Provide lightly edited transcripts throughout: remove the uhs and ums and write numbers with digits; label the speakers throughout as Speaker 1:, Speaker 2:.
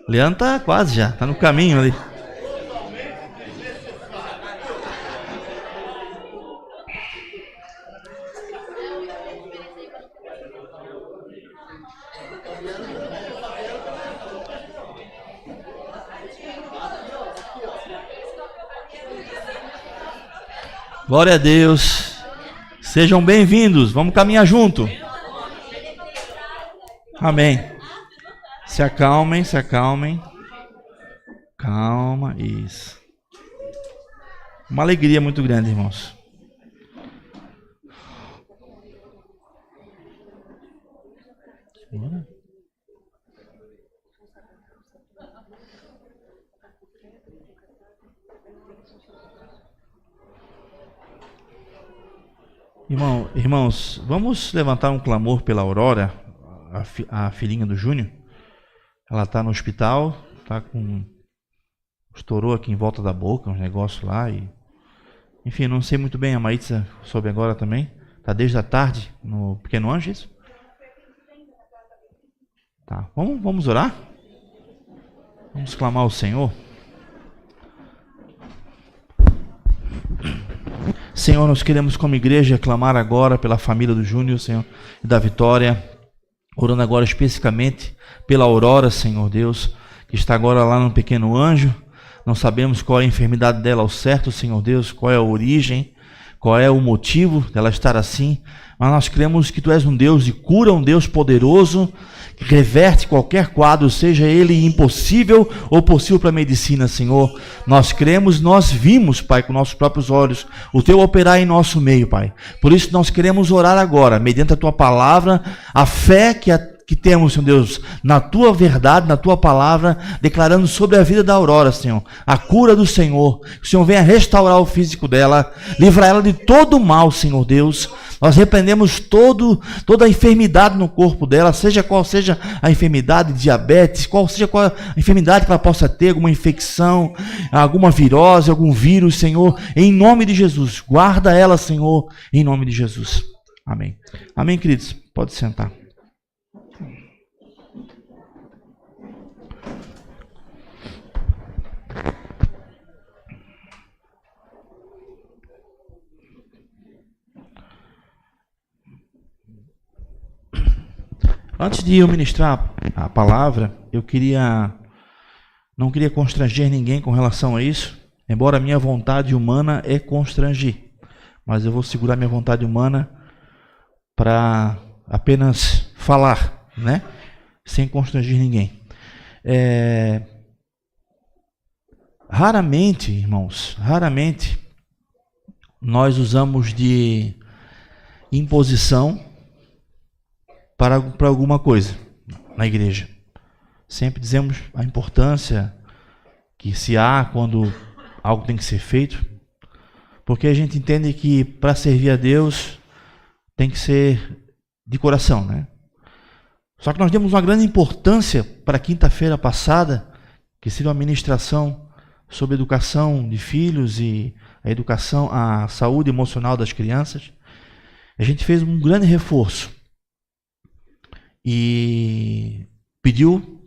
Speaker 1: Leandro tá quase já, tá no caminho ali. Glória a Deus. Sejam bem-vindos. Vamos caminhar junto. Amém. Se acalmem, se acalmem. Calma, isso. Uma alegria muito grande, irmãos. Bora. Irmãos, vamos levantar um clamor pela Aurora, a filhinha do Júnior. Ela está no hospital, está com... estourou aqui em volta da boca, uns negócios lá. Enfim, não sei muito bem, a Maísa soube agora também. Está desde a tarde no Pequeno Anjo, isso? Tá, vamos orar? Vamos clamar ao Senhor? Senhor, nós queremos como igreja clamar agora pela família do Júnior, Senhor, e da Vitória, orando agora especificamente pela Aurora, Senhor Deus, que está agora lá no Pequeno Anjo. Não sabemos qual é a enfermidade dela ao certo, Senhor Deus, qual é a origem, qual é o motivo dela estar assim, mas nós cremos que Tu és um Deus de cura, um Deus poderoso, que reverte qualquer quadro, seja ele impossível ou possível para a medicina, Senhor. Nós cremos, nós vimos, Pai, com nossos próprios olhos, o Teu operar em nosso meio, Pai. Por isso nós queremos orar agora, mediante a Tua palavra, a fé que temos, Senhor Deus, na Tua verdade, na Tua palavra, declarando sobre a vida da Aurora, Senhor, a cura do Senhor. Que o Senhor venha restaurar o físico dela, livrar ela de todo o mal, Senhor Deus. Nós repreendemos toda a enfermidade no corpo dela, seja qual seja a enfermidade, diabetes, qual a enfermidade que ela possa ter, alguma infecção, alguma virose, algum vírus, Senhor, em nome de Jesus. Guarda ela, Senhor, em nome de Jesus. Amém. Amém, queridos. Pode sentar. Antes de eu ministrar a palavra, não queria constranger ninguém com relação a isso, embora a minha vontade humana é constranger, mas eu vou segurar minha vontade humana para apenas falar, né? Sem constranger ninguém. Raramente, irmãos, nós usamos de imposição para alguma coisa na igreja. Sempre dizemos a importância que se há quando algo tem que ser feito, porque a gente entende que para servir a Deus tem que ser de coração, né? Só que nós demos uma grande importância para a quinta-feira passada, que seria uma ministração sobre educação de filhos e a saúde emocional das crianças. A gente fez um grande reforço e pediu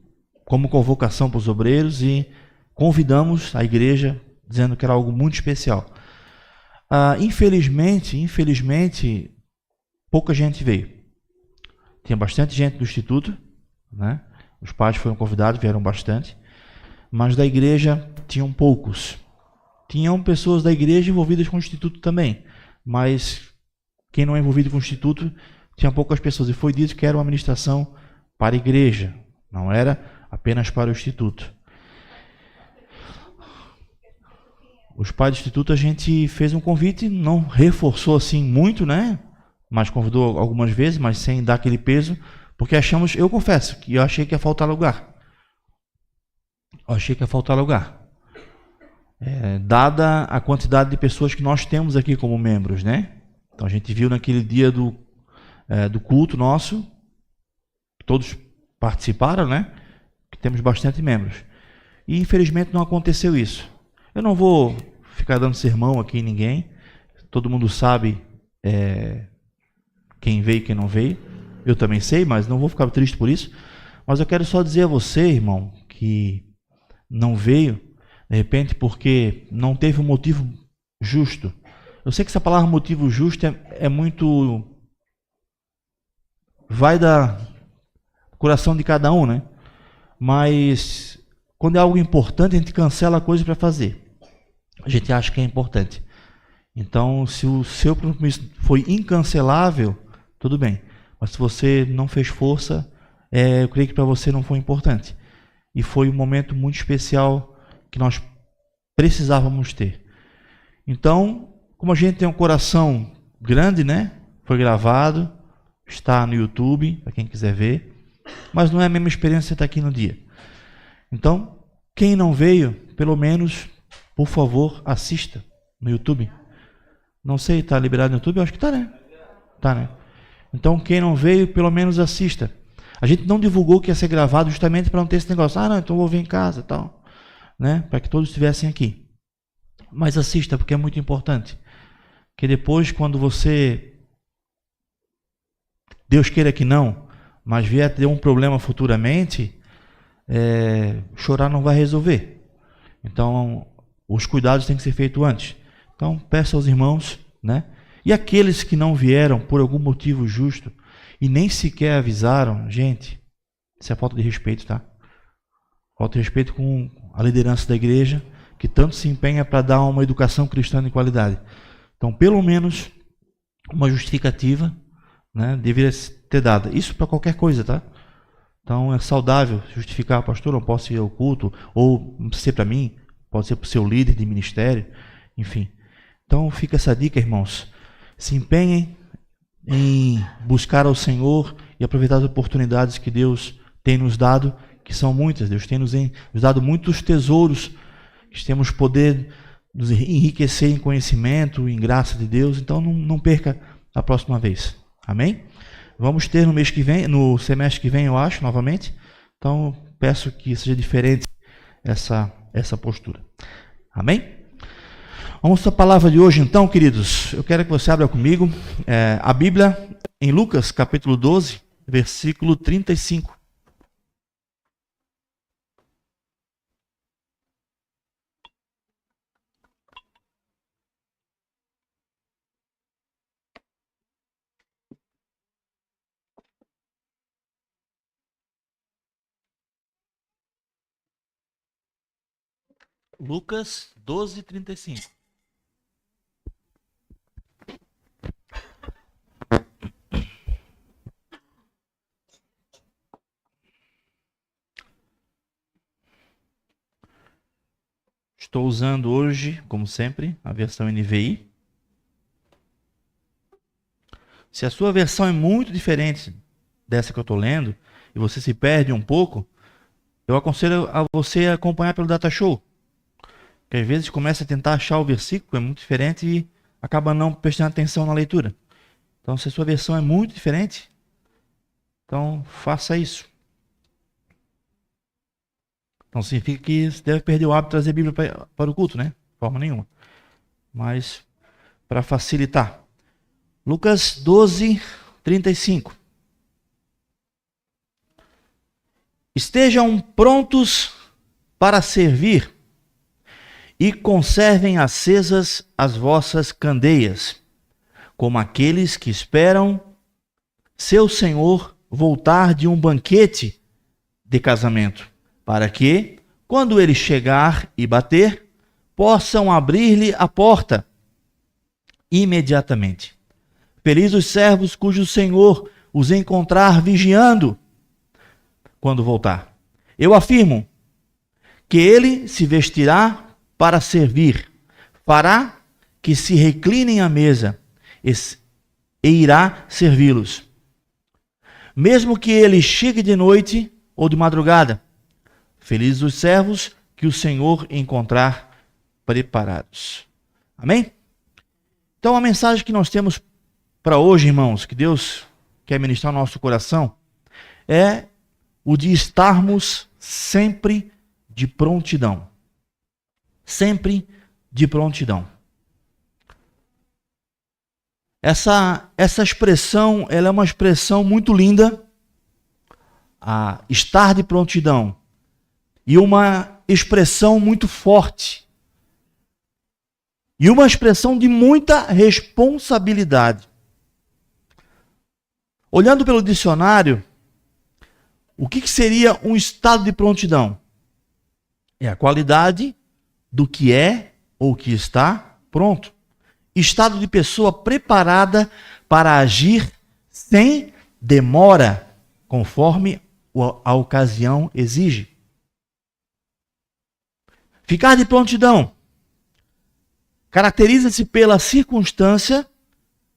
Speaker 1: como convocação para os obreiros e convidamos a igreja, dizendo que era algo muito especial. Infelizmente, pouca gente veio. Tinha bastante gente do Instituto, né? Os pais foram convidados, vieram bastante, mas da igreja tinham poucos. Tinham pessoas da igreja envolvidas com o Instituto também, mas quem não é envolvido com o Instituto tinha poucas pessoas, e foi dito que era uma administração para a igreja, não era apenas para o Instituto. Os pais do Instituto, a gente fez um convite, não reforçou assim muito, né? Mas convidou algumas vezes, mas sem dar aquele peso, porque eu confesso, que eu achei que ia faltar lugar. Dada a quantidade de pessoas que nós temos aqui como membros, né? Então a gente viu naquele dia do culto nosso, todos participaram, né? Que temos bastante membros. E infelizmente não aconteceu isso. Eu não vou ficar dando sermão aqui em ninguém. Todo mundo sabe quem veio e quem não veio. Eu também sei, mas não vou ficar triste por isso. Mas eu quero só dizer a você, irmão, que que não veio, de repente porque não teve um motivo justo. Eu sei que essa palavra motivo justo é muito... vai da coração de cada um, né? Mas quando é algo importante, a gente cancela a coisa para fazer. A gente acha que é importante. Então, se o seu compromisso foi incancelável, tudo bem. Mas se você não fez força, eu creio que para você não foi importante. E foi um momento muito especial que nós precisávamos ter. Então, como a gente tem um coração grande, né? Foi gravado, está no YouTube, para quem quiser ver. Mas não é a mesma experiência estar aqui no dia. Então, quem não veio, pelo menos, por favor, assista no YouTube. Não sei, está liberado no YouTube? Eu acho que está, né? Está, né? Então, quem não veio, pelo menos assista. A gente não divulgou que ia ser gravado justamente para não ter esse negócio. Ah, não, então eu vou ver em casa e tal. Né? Para que todos estivessem aqui. Mas assista, porque é muito importante. Que depois, quando você... Deus queira que não, mas vier a ter um problema futuramente, chorar não vai resolver. Então, os cuidados têm que ser feitos antes. Então, peço aos irmãos, né? E aqueles que não vieram por algum motivo justo e nem sequer avisaram, gente, isso é falta de respeito, tá? Falta de respeito com a liderança da igreja, que tanto se empenha para dar uma educação cristã de qualidade. Então, pelo menos, uma justificativa, né, deveria ter dada. Isso para qualquer coisa, tá? Então, é saudável justificar, pastor, não posso ir ao culto, ou não precisa ser para mim, pode ser para o seu líder de ministério, enfim. Então, fica essa dica, irmãos. Se empenhem em buscar ao Senhor e aproveitar as oportunidades que Deus tem nos dado, que são muitas. Deus tem nos dado muitos tesouros, que temos poder nos enriquecer em conhecimento, em graça de Deus. Então, não perca a próxima vez. Amém? Vamos ter no mês que vem, no semestre que vem, eu acho, novamente. Então, peço que seja diferente essa postura. Amém? Vamos à palavra de hoje, então, queridos. Eu quero que você abra comigo a Bíblia em Lucas, capítulo 12, versículo 35. Lucas 12, 35. Estou usando hoje, como sempre, a versão NVI. Se a sua versão é muito diferente dessa que eu estou lendo, e você se perde um pouco, eu aconselho a você acompanhar pelo Data Show. Porque às vezes começa a tentar achar o versículo, é muito diferente e acaba não prestando atenção na leitura. Então, se a sua versão é muito diferente, então faça isso. Não significa que você deve perder o hábito de trazer a Bíblia para o culto, né? De forma nenhuma. Mas, para facilitar. Lucas 12, 35. Estejam prontos para servir e conservem acesas as vossas candeias, como aqueles que esperam seu senhor voltar de um banquete de casamento, para que, quando ele chegar e bater, possam abrir-lhe a porta imediatamente. Felizes os servos cujo senhor os encontrar vigiando quando voltar. Eu afirmo que ele se vestirá para servir, fará que se reclinem à mesa e irá servi-los. Mesmo que ele chegue de noite ou de madrugada, felizes os servos que o Senhor encontrar preparados. Amém? Então a mensagem que nós temos para hoje, irmãos, que Deus quer ministrar no nosso coração, é o de estarmos sempre de prontidão. Sempre de prontidão. Essa expressão, ela é uma expressão muito linda. Estar de prontidão e uma expressão muito forte. E uma expressão de muita responsabilidade. Olhando pelo dicionário, o que seria um estado de prontidão? É a qualidade do que é ou que está pronto. Estado de pessoa preparada para agir sem demora, conforme a ocasião exige. Ficar de prontidão caracteriza-se pela circunstância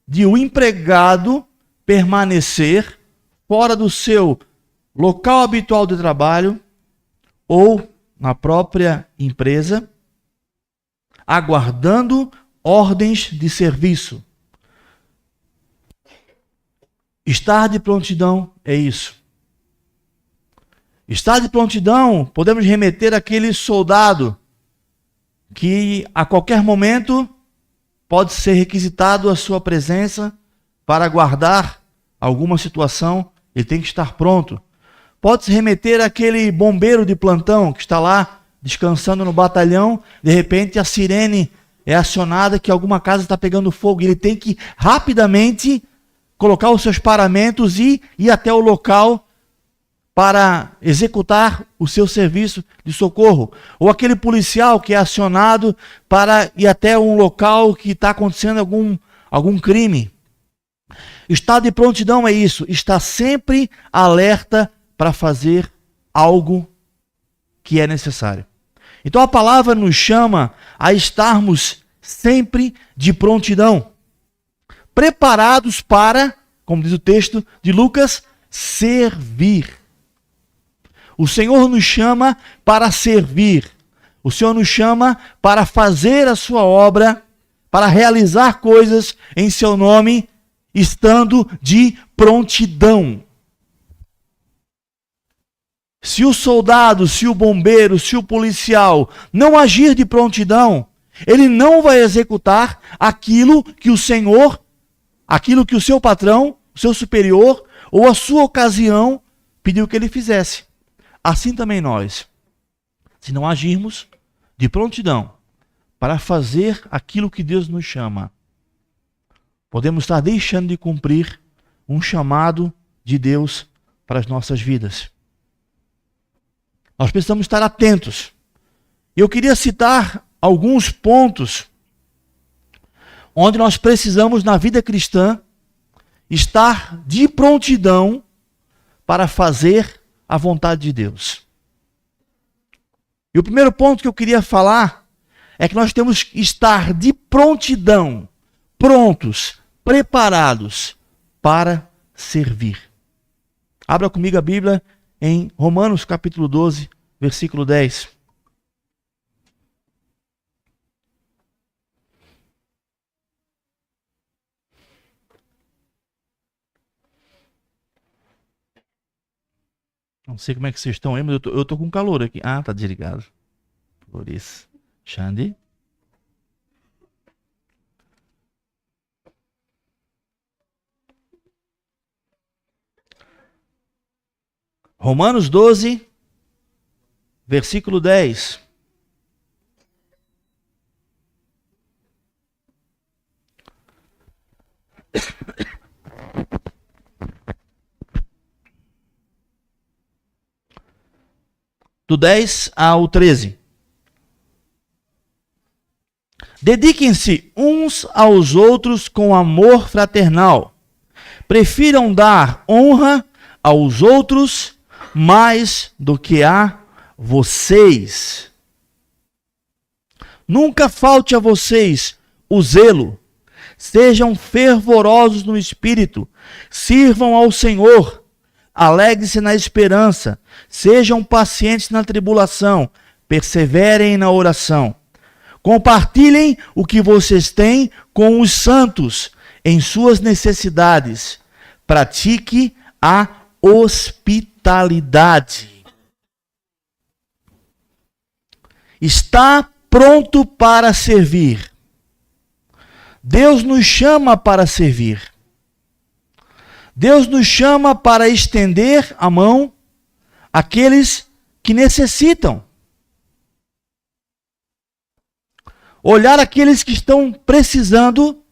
Speaker 1: de o empregado permanecer fora do seu local habitual de trabalho ou na própria empresa, aguardando ordens de serviço. Estar de prontidão é isso. Estar de prontidão, podemos remeter àquele soldado que a qualquer momento pode ser requisitado a sua presença para aguardar alguma situação, ele tem que estar pronto. Pode-se remeter àquele bombeiro de plantão que está lá descansando no batalhão, de repente a sirene é acionada que alguma casa está pegando fogo, e ele tem que rapidamente colocar os seus paramentos e ir até o local para executar o seu serviço de socorro. Ou aquele policial que é acionado para ir até um local que está acontecendo algum crime. Estado de prontidão é isso, está sempre alerta para fazer algo que é necessário. Então a palavra nos chama a estarmos sempre de prontidão, preparados para, como diz o texto de Lucas, servir. O Senhor nos chama para servir. O Senhor nos chama para fazer a sua obra, para realizar coisas em seu nome, estando de prontidão. Se o soldado, se o bombeiro, se o policial não agir de prontidão, ele não vai executar aquilo que o Senhor, aquilo que o seu patrão, o seu superior ou a sua ocasião pediu que ele fizesse. Assim também nós, se não agirmos de prontidão para fazer aquilo que Deus nos chama, podemos estar deixando de cumprir um chamado de Deus para as nossas vidas. Nós precisamos estar atentos. Eu queria citar alguns pontos onde nós precisamos, na vida cristã, estar de prontidão para fazer a vontade de Deus. E o primeiro ponto que eu queria falar é que nós temos que estar de prontidão, prontos, preparados para servir. Abra comigo a Bíblia em Romanos capítulo 12, versículo 10. Não sei como é que vocês estão aí, mas eu tô com calor aqui. Ah, tá desligado. Por isso. Xande. Romanos 12, versículo 10. Do 10 ao 13. Dediquem-se uns aos outros com amor fraternal. Prefiram dar honra aos outros mais do que a vocês. Nunca falte a vocês o zelo. Sejam fervorosos no espírito. Sirvam ao Senhor. Alegrem-se na esperança. Sejam pacientes na tribulação. Perseverem na oração. Compartilhem o que vocês têm com os santos em suas necessidades. Pratique a hospitalidade. Está pronto para servir. Deus nos chama para servir. Deus nos chama para estender a mão àqueles que necessitam. Olhar aqueles que estão precisando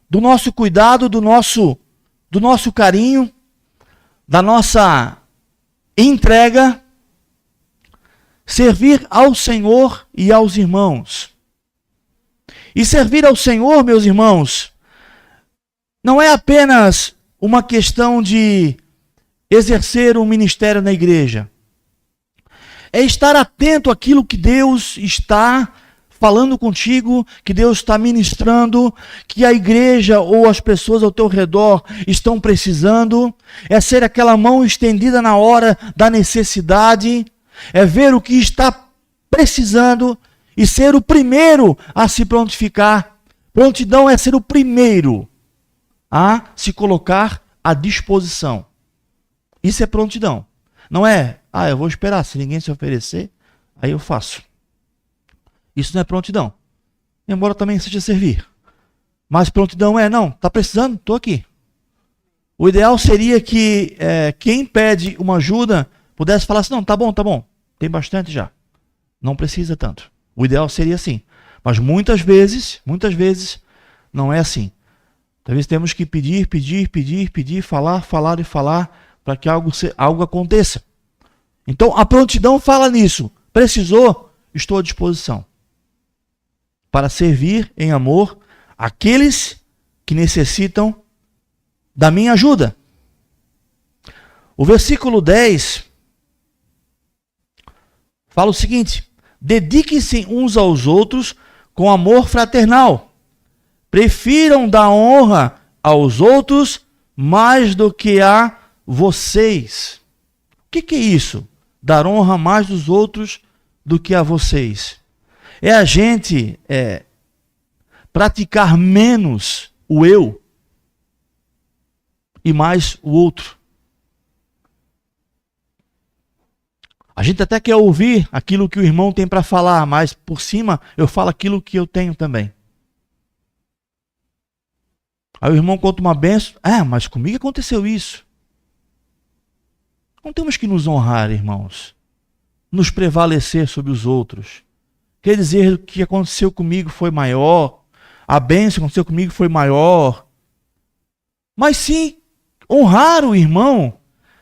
Speaker 1: do nosso cuidado, do nosso carinho, da nossa entrega, servir ao Senhor e aos irmãos. E servir ao Senhor, meus irmãos, não é apenas uma questão de exercer um ministério na igreja. É estar atento àquilo que Deus está falando contigo, que Deus está ministrando, que a igreja ou as pessoas ao teu redor estão precisando. É ser aquela mão estendida na hora da necessidade. É ver o que está precisando e ser o primeiro a se prontificar. Prontidão é ser o primeiro a se colocar à disposição. Isso é prontidão. Não é, eu vou esperar, se ninguém se oferecer, aí eu faço. Isso não é prontidão. Embora também seja servir. Mas prontidão é, não, está precisando? Estou aqui. O ideal seria que quem pede uma ajuda pudesse falar assim, não, tá bom, tem bastante já. Não precisa tanto. O ideal seria assim. Mas muitas vezes, não é assim. Talvez temos que pedir, falar para que algo aconteça. Então a prontidão fala nisso. Precisou? Estou à disposição para servir em amor aqueles que necessitam da minha ajuda. O versículo 10 fala o seguinte: dediquem-se uns aos outros com amor fraternal. Prefiram dar honra aos outros mais do que a vocês. O que é isso? Dar honra mais dos outros do que a vocês. É a gente praticar menos o eu e mais o outro. A gente até quer ouvir aquilo que o irmão tem para falar, mas por cima eu falo aquilo que eu tenho também. Aí o irmão conta uma bênção. Mas comigo aconteceu isso. Não temos que nos honrar, irmãos. Nos prevalecer sobre os outros. Quer dizer, o que aconteceu comigo foi maior. A bênção que aconteceu comigo foi maior. Mas sim, honrar o irmão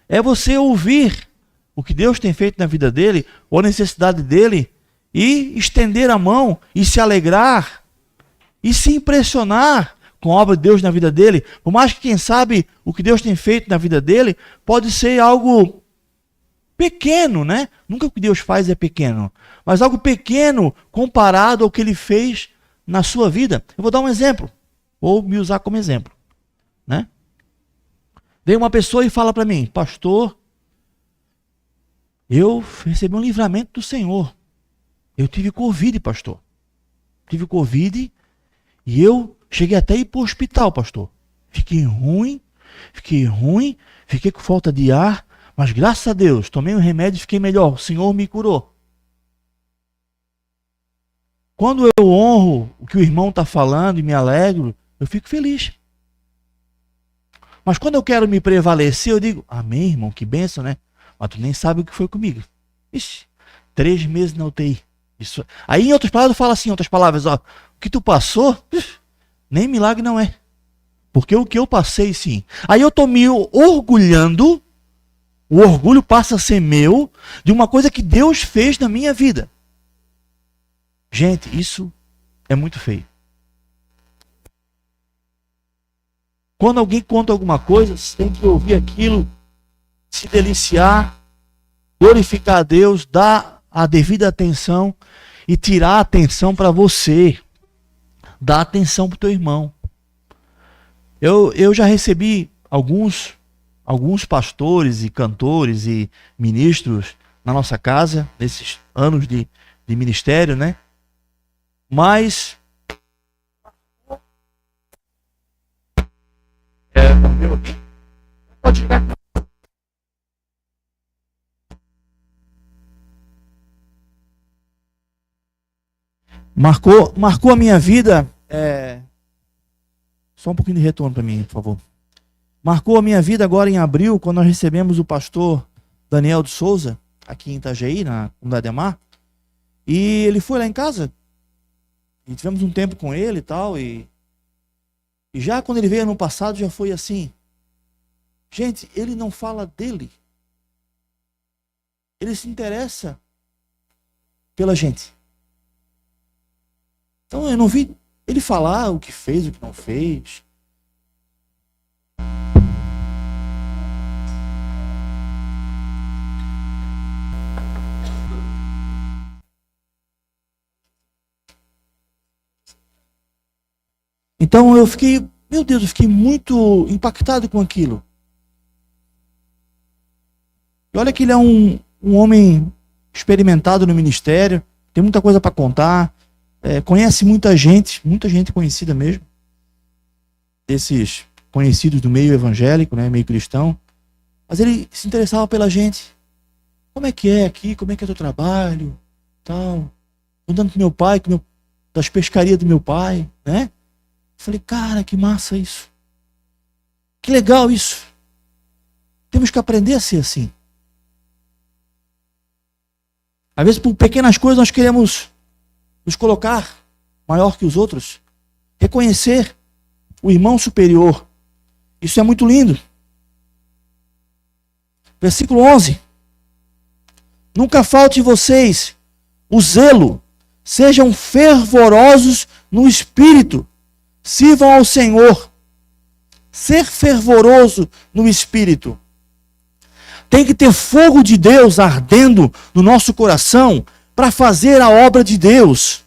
Speaker 1: é você ouvir o que Deus tem feito na vida dele, ou a necessidade dele, e estender a mão, e se alegrar, e se impressionar com a obra de Deus na vida dele. Por mais que quem sabe o que Deus tem feito na vida dele, pode ser algo pequeno, né? Nunca o que Deus faz é pequeno, mas algo pequeno comparado ao que ele fez na sua vida. Eu vou dar um exemplo, ou me usar como exemplo, né? Vem uma pessoa e fala para mim: pastor, eu recebi um livramento do Senhor. Eu tive Covid, pastor. Tive Covid e eu cheguei até a ir para o hospital, pastor. Fiquei ruim, fiquei com falta de ar, mas graças a Deus, tomei um remédio e fiquei melhor. O Senhor me curou. Quando eu honro o que o irmão está falando e me alegro, eu fico feliz. Mas quando eu quero me prevalecer, eu digo: amém, irmão, que bênção, né? Mas tu nem sabe o que foi comigo. Ixi, 3 meses na UTI. Isso. Aí, em outras palavras, eu falo assim, o que tu passou, nem milagre não é. Porque o que eu passei, sim. Aí eu estou me orgulhando, o orgulho passa a ser meu, de uma coisa que Deus fez na minha vida. Gente, isso é muito feio. Quando alguém conta alguma coisa, você tem que ouvir aquilo, se deliciar, glorificar a Deus, dar a devida atenção e tirar a atenção para você. Dar atenção para o teu irmão. Eu já recebi alguns pastores e cantores e ministros na nossa casa, nesses anos de ministério, né? Mas pode chegar. Marcou a minha vida. Só um pouquinho de retorno para mim, por favor. Marcou a minha vida agora em abril, quando nós recebemos o pastor Daniel de Souza. aqui em Itajaí, na comunidade Amar. E ele foi lá em casa, e tivemos um tempo com ele e tal, e já quando ele veio ano passado, já foi assim. Gente, ele não fala dele. Ele se interessa pela gente. Então eu não vi ele falar o que fez, o que não fez. Então eu fiquei, meu Deus, eu fiquei muito impactado com aquilo. E olha que ele é um homem experimentado no ministério, tem muita coisa para contar, conhece muita gente conhecida mesmo, desses conhecidos do meio evangélico, né, meio cristão, mas ele se interessava pela gente. Como é que é aqui? Como é que é o teu trabalho? Tal. Andando com meu pai, das pescarias do meu pai, né? Falei, cara, que massa isso. Que legal isso. Temos que aprender a ser assim. Às vezes, por pequenas coisas, nós queremos nos colocar maior que os outros. Reconhecer o irmão superior. Isso é muito lindo. Versículo 11. Nunca falte vocês o zelo. Sejam fervorosos no espírito. Sirvam ao Senhor. Ser fervoroso no espírito. Tem que ter fogo de Deus ardendo no nosso coração para fazer a obra de Deus.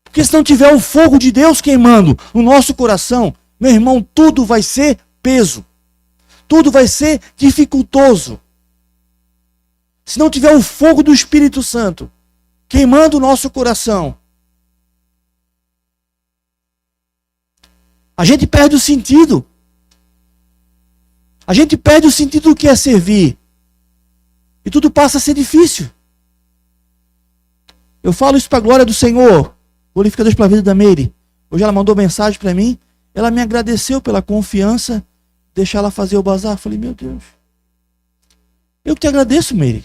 Speaker 1: Porque se não tiver o fogo de Deus queimando no nosso coração, meu irmão, tudo vai ser peso. Tudo vai ser dificultoso. Se não tiver o fogo do Espírito Santo queimando o nosso coração, a gente perde o sentido. A gente perde o sentido do que é servir. E tudo passa a ser difícil. Eu falo isso para a glória do Senhor. Glorifica Deus pela vida da Meire. Hoje ela mandou mensagem para mim. Ela me agradeceu pela confiança. Deixar ela fazer o bazar. Eu falei, meu Deus. Eu que te agradeço, Meire.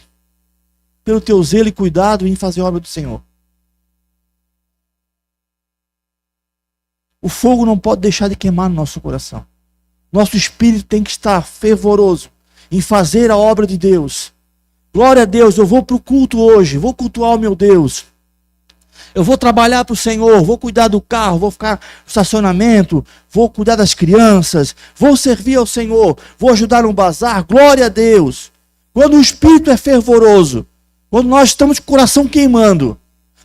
Speaker 1: Pelo teu zelo e cuidado em fazer a obra do Senhor. O fogo não pode deixar de queimar no nosso coração. Nosso espírito tem que estar fervoroso em fazer a obra de Deus. Glória a Deus, eu vou para o culto hoje, vou cultuar o meu Deus. Eu vou trabalhar para o Senhor, vou cuidar do carro, vou ficar no estacionamento, vou cuidar das crianças, vou servir ao Senhor, vou ajudar no bazar. Glória a Deus. Quando o espírito é fervoroso, quando nós estamos com o coração queimando,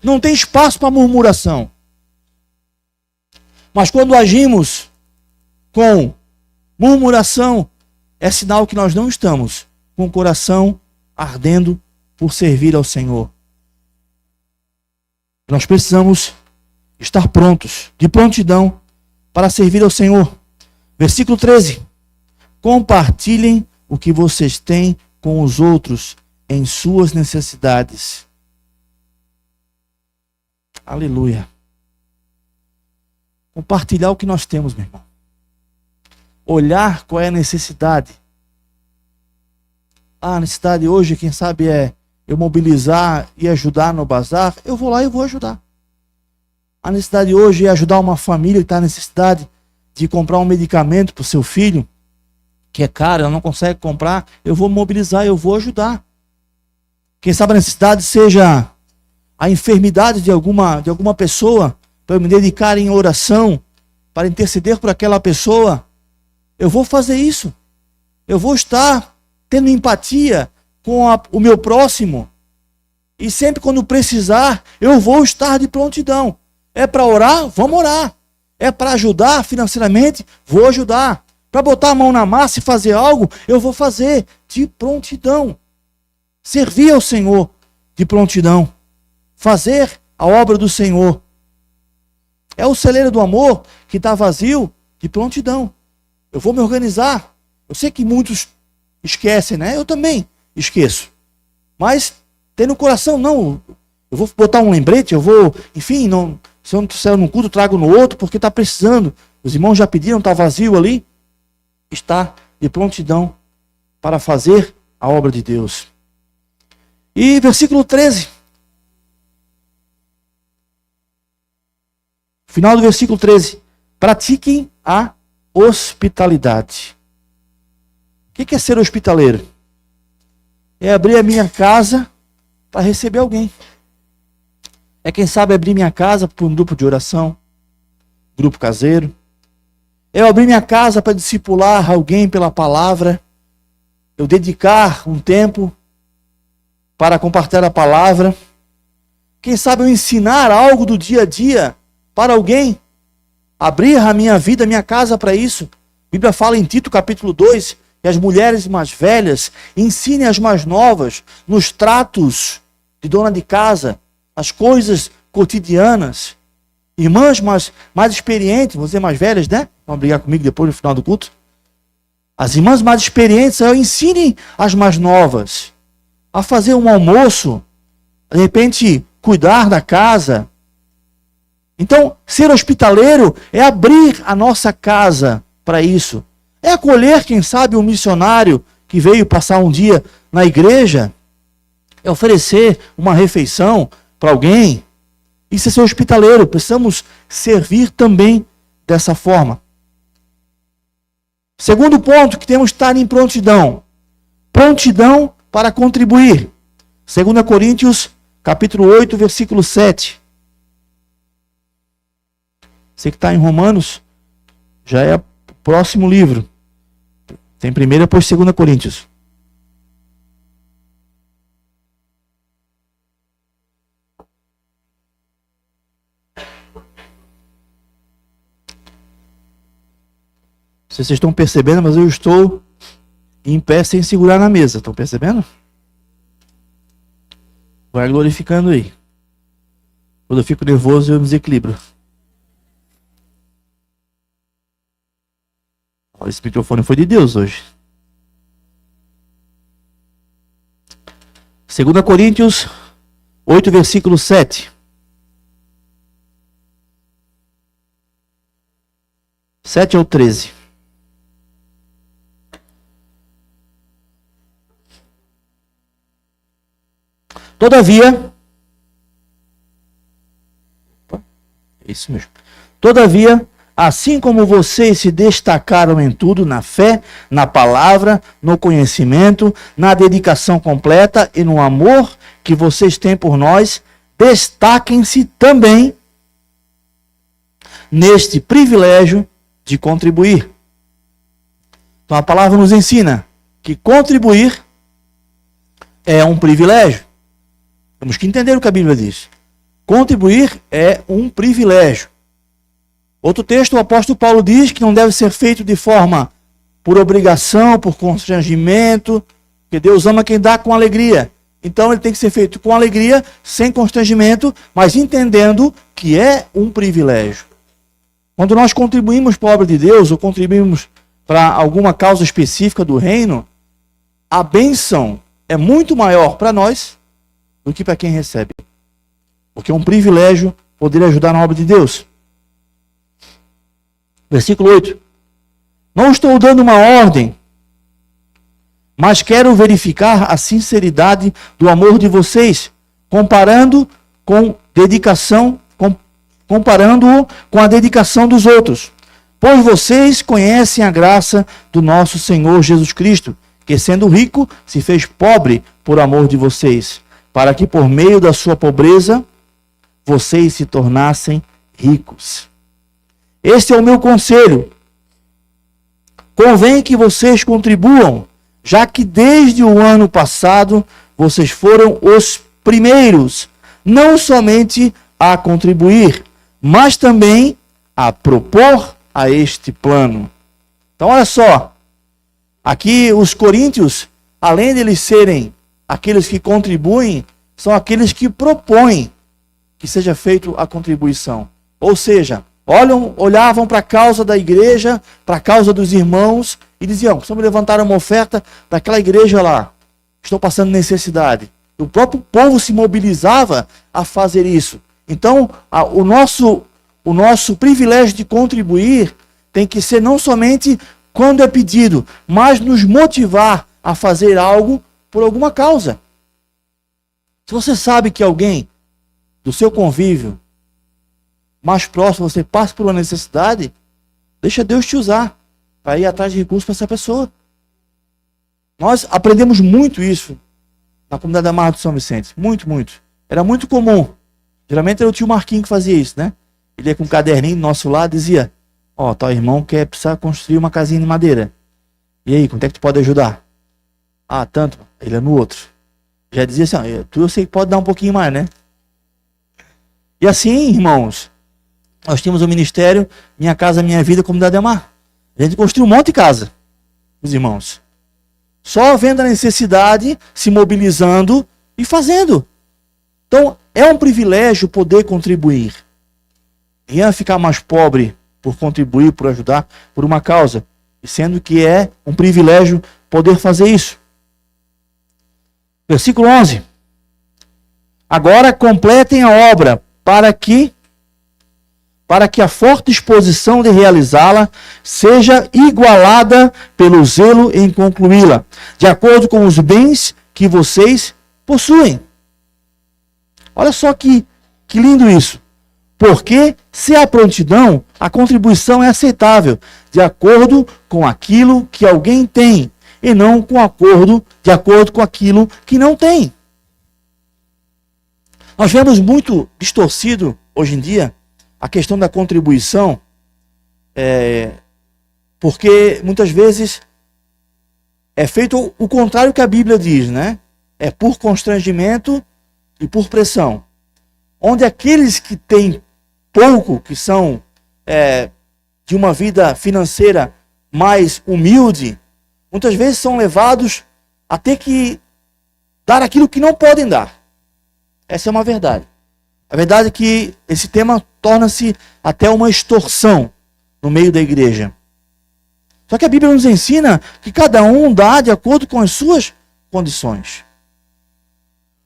Speaker 1: não tem espaço para murmuração. Mas quando agimos com murmuração, é sinal que nós não estamos com o coração ardendo por servir ao Senhor. Nós precisamos estar prontos, de prontidão, para servir ao Senhor. Versículo 13. Compartilhem o que vocês têm com os outros em suas necessidades. Aleluia. Compartilhar o que nós temos, meu irmão. Olhar qual é a necessidade. A necessidade hoje, quem sabe, é eu mobilizar e ajudar no bazar. Eu vou lá e vou ajudar. A necessidade hoje é ajudar uma família que está na necessidade de comprar um medicamento para o seu filho, que é caro, ela não consegue comprar. Eu vou mobilizar, eu vou ajudar. Quem sabe a necessidade seja a enfermidade de alguma pessoa, para eu me dedicar em oração, para interceder por aquela pessoa. Eu vou fazer isso. Eu vou estar tendo empatia com o meu próximo. E sempre quando precisar, eu vou estar de prontidão. É para orar? Vamos orar. É para ajudar financeiramente? Vou ajudar. Para botar a mão na massa e fazer algo? Eu vou fazer de prontidão. Servir ao Senhor de prontidão. Fazer a obra do Senhor. É o celeiro do amor que está vazio de prontidão. Eu vou me organizar. Eu sei que muitos esquecem, né? Eu também esqueço. Mas tem no coração, não. Eu vou botar um lembrete, eu vou, enfim, não, se eu não trouxer num culto, trago no outro, porque está precisando. Os irmãos já pediram, está vazio ali. Está de prontidão para fazer a obra de Deus.
Speaker 2: E versículo 13. Final do versículo 13. Pratiquem a hospitalidade. O que é ser hospitaleiro? É abrir a minha casa para receber alguém. É, quem sabe, abrir minha casa para um grupo de oração, grupo caseiro. É abrir minha casa para discipular alguém pela palavra. Eu dedicar um tempo para compartilhar a palavra. Quem sabe eu ensinar algo do dia a dia para alguém. Abrir a minha vida, a minha casa para isso. A Bíblia fala em Tito capítulo 2, que as mulheres mais velhas ensinem as mais novas nos tratos de dona de casa, as coisas cotidianas. Irmãs mais experientes, vou dizer mais velhas, né? Vão brigar comigo depois no final do culto. As irmãs mais experientes, ensinem as mais novas a fazer um almoço, de repente cuidar da casa. Então, ser hospitaleiro é abrir a nossa casa para isso. É acolher, quem sabe, um missionário que veio passar um dia na igreja. É oferecer uma refeição para alguém. Isso é ser hospitaleiro. Precisamos servir também dessa forma. Segundo ponto, que temos que estar em prontidão. Prontidão para contribuir. 2 Coríntios, capítulo 8, versículo 7. Você que está em Romanos, já é o próximo livro. Tem 1 e depois 2 Coríntios. Vocês estão percebendo, mas eu estou em pé sem segurar na mesa. Estão percebendo? Vai glorificando aí. Quando eu fico nervoso, eu me desequilibro. Esse microfone foi de Deus hoje. 2 Coríntios 8, versículo 7. 7 ao 13. Todavia, é isso mesmo. Todavia, assim como vocês se destacaram em tudo, na fé, na palavra, no conhecimento, na dedicação completa e no amor que vocês têm por nós, destaquem-se também neste privilégio de contribuir. Então a palavra nos ensina que contribuir é um privilégio. Temos que entender o que a Bíblia diz. Contribuir é um privilégio. Outro texto, o apóstolo Paulo diz que não deve ser feito de forma por obrigação, por constrangimento, porque Deus ama quem dá com alegria. Então ele tem que ser feito com alegria, sem constrangimento, mas entendendo que é um privilégio. Quando nós contribuímos para a obra de Deus, ou contribuímos para alguma causa específica do reino, a bênção é muito maior para nós do que para quem recebe. Porque é um privilégio poder ajudar na obra de Deus. Versículo 8. Não estou dando uma ordem, mas quero verificar a sinceridade do amor de vocês, comparando-o com a dedicação dos outros. Pois vocês conhecem a graça do nosso Senhor Jesus Cristo, que sendo rico, se fez pobre por amor de vocês, para que por meio da sua pobreza, vocês se tornassem ricos. Este é o meu conselho. Convém que vocês contribuam, já que desde o ano passado vocês foram os primeiros, não somente a contribuir, mas também a propor a este plano. Então olha só, aqui os coríntios, além de eles serem aqueles que contribuem, são aqueles que propõem que seja feita a contribuição. Ou seja, olhavam para a causa da igreja, para a causa dos irmãos, e diziam, precisamos levantar uma oferta para aquela igreja lá. Estou passando necessidade. O próprio povo se mobilizava a fazer isso. Então, o nosso privilégio de contribuir tem que ser não somente quando é pedido, mas nos motivar a fazer algo por alguma causa. Se você sabe que alguém do seu convívio mais próximo, você passa por uma necessidade, deixa Deus te usar para ir atrás de recursos para essa pessoa. Nós aprendemos muito isso na comunidade da Marra do São Vicente. Muito, muito. Era muito comum. Geralmente era o tio Marquinhos que fazia isso, né? Ele ia com um caderninho do nosso lado e dizia: ó, tal irmão precisa construir uma casinha de madeira. E aí, quanto é que tu pode ajudar? Ah, tanto. Ele é no outro. Já dizia assim: ó, tu eu sei que pode dar um pouquinho mais, né? E assim, irmãos, nós tínhamos o ministério Minha Casa Minha Vida, Comunidade da Marra. A gente construiu um monte de casa, os irmãos. Só vendo a necessidade, se mobilizando e fazendo. Então, é um privilégio poder contribuir. Ninguém vai ficar mais pobre por contribuir, por ajudar, por uma causa. Sendo que é um privilégio poder fazer isso. Versículo 11. Agora completem a obra para que a forte disposição de realizá-la seja igualada pelo zelo em concluí-la, de acordo com os bens que vocês possuem. Olha só que lindo isso. Porque se há prontidão, a contribuição é aceitável, de acordo com aquilo que alguém tem, e não de acordo com aquilo que não tem. Nós vemos muito distorcido hoje em dia a questão da contribuição, porque muitas vezes é feito o contrário que a Bíblia diz, né? É por constrangimento e por pressão. Onde aqueles que têm pouco, que são de uma vida financeira mais humilde, muitas vezes são levados a ter que dar aquilo que não podem dar. Essa é uma verdade. A verdade é que esse tema torna-se até uma extorsão no meio da igreja. Só que a Bíblia nos ensina que cada um dá de acordo com as suas condições.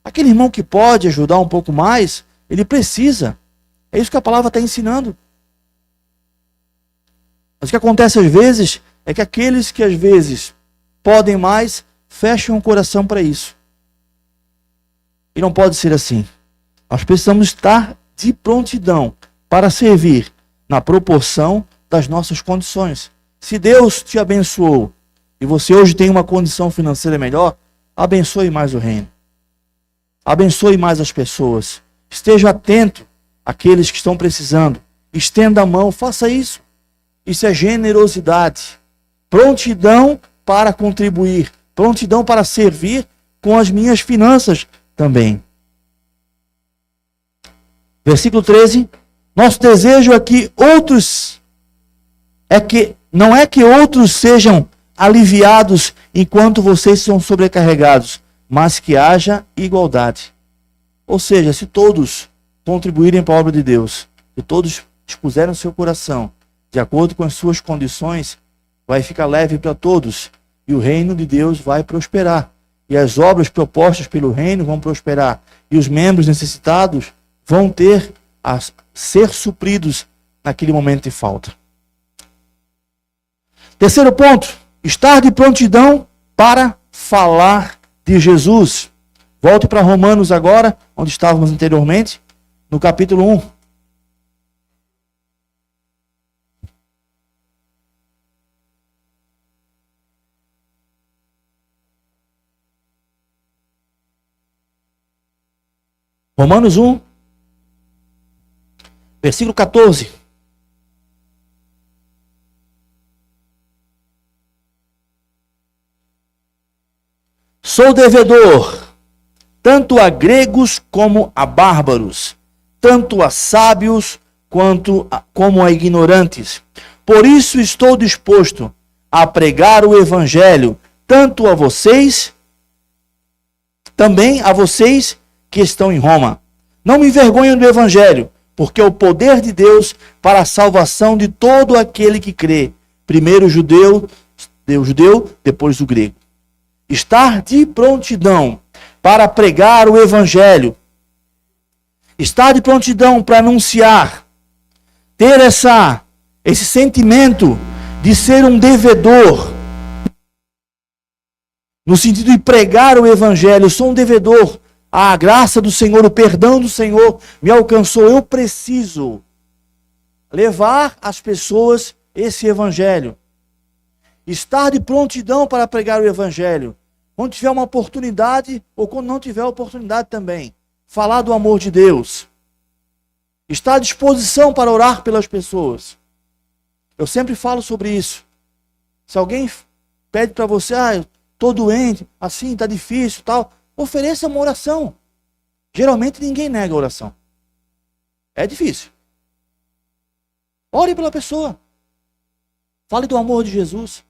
Speaker 2: Aquele irmão que pode ajudar um pouco mais, ele precisa. É isso que a palavra está ensinando. Mas o que acontece às vezes é que aqueles que às vezes podem mais, fecham o coração para isso. E não pode ser assim. Nós precisamos estar de prontidão para servir na proporção das nossas condições. Se Deus te abençoou e você hoje tem uma condição financeira melhor, abençoe mais o reino. Abençoe mais as pessoas. Esteja atento àqueles que estão precisando. Estenda a mão, faça isso. Isso é generosidade. Prontidão para contribuir. Prontidão para servir com as minhas finanças também. Versículo 13. Nosso desejo é que outros, não é que outros sejam aliviados enquanto vocês são sobrecarregados, mas que haja igualdade. Ou seja, se todos contribuírem para a obra de Deus, se todos dispuserem o seu coração, de acordo com as suas condições, vai ficar leve para todos, e o reino de Deus vai prosperar. E as obras propostas pelo reino vão prosperar, e os membros necessitados vão ter a ser supridos naquele momento de falta. Terceiro ponto, estar de prontidão para falar de Jesus. Volte para Romanos agora, onde estávamos anteriormente, no capítulo 1. Romanos 1, versículo 14. Sou devedor, tanto a gregos como a bárbaros, tanto a sábios como a ignorantes. Por isso estou disposto a pregar o evangelho, tanto a vocês, também a vocês que estão em Roma. Não me envergonho do evangelho, porque é o poder de Deus para a salvação de todo aquele que crê. Primeiro o judeu, depois o grego. Estar de prontidão para pregar o evangelho. Estar de prontidão para anunciar. Ter esse sentimento de ser um devedor. No sentido de pregar o evangelho. Eu sou um devedor a graça do Senhor, o perdão do Senhor me alcançou. Eu preciso levar às pessoas esse evangelho. Estar de prontidão para pregar o evangelho. Quando tiver uma oportunidade, ou quando não tiver oportunidade também. Falar do amor de Deus. Estar à disposição para orar pelas pessoas. Eu sempre falo sobre isso. Se alguém pede para você, eu estou doente, assim, está difícil, tal, ofereça uma oração. Geralmente ninguém nega a oração. É difícil. Ore pela pessoa. Fale do amor de Jesus.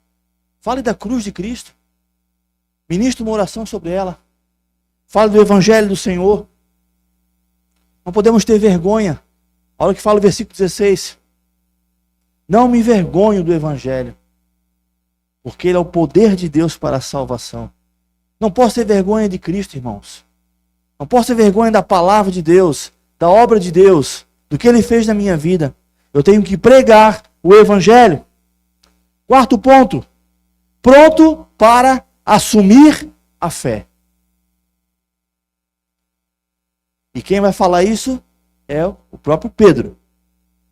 Speaker 2: Fale da cruz de Cristo. Ministre uma oração sobre ela. Fale do evangelho do Senhor. Não podemos ter vergonha. Olha o que fala o versículo 16. Não me envergonho do evangelho, porque ele é o poder de Deus para a salvação. Não posso ter vergonha de Cristo, irmãos. Não posso ter vergonha da palavra de Deus, da obra de Deus, do que ele fez na minha vida. Eu tenho que pregar o evangelho. Quarto ponto. Pronto para assumir a fé. E quem vai falar isso é o próprio Pedro,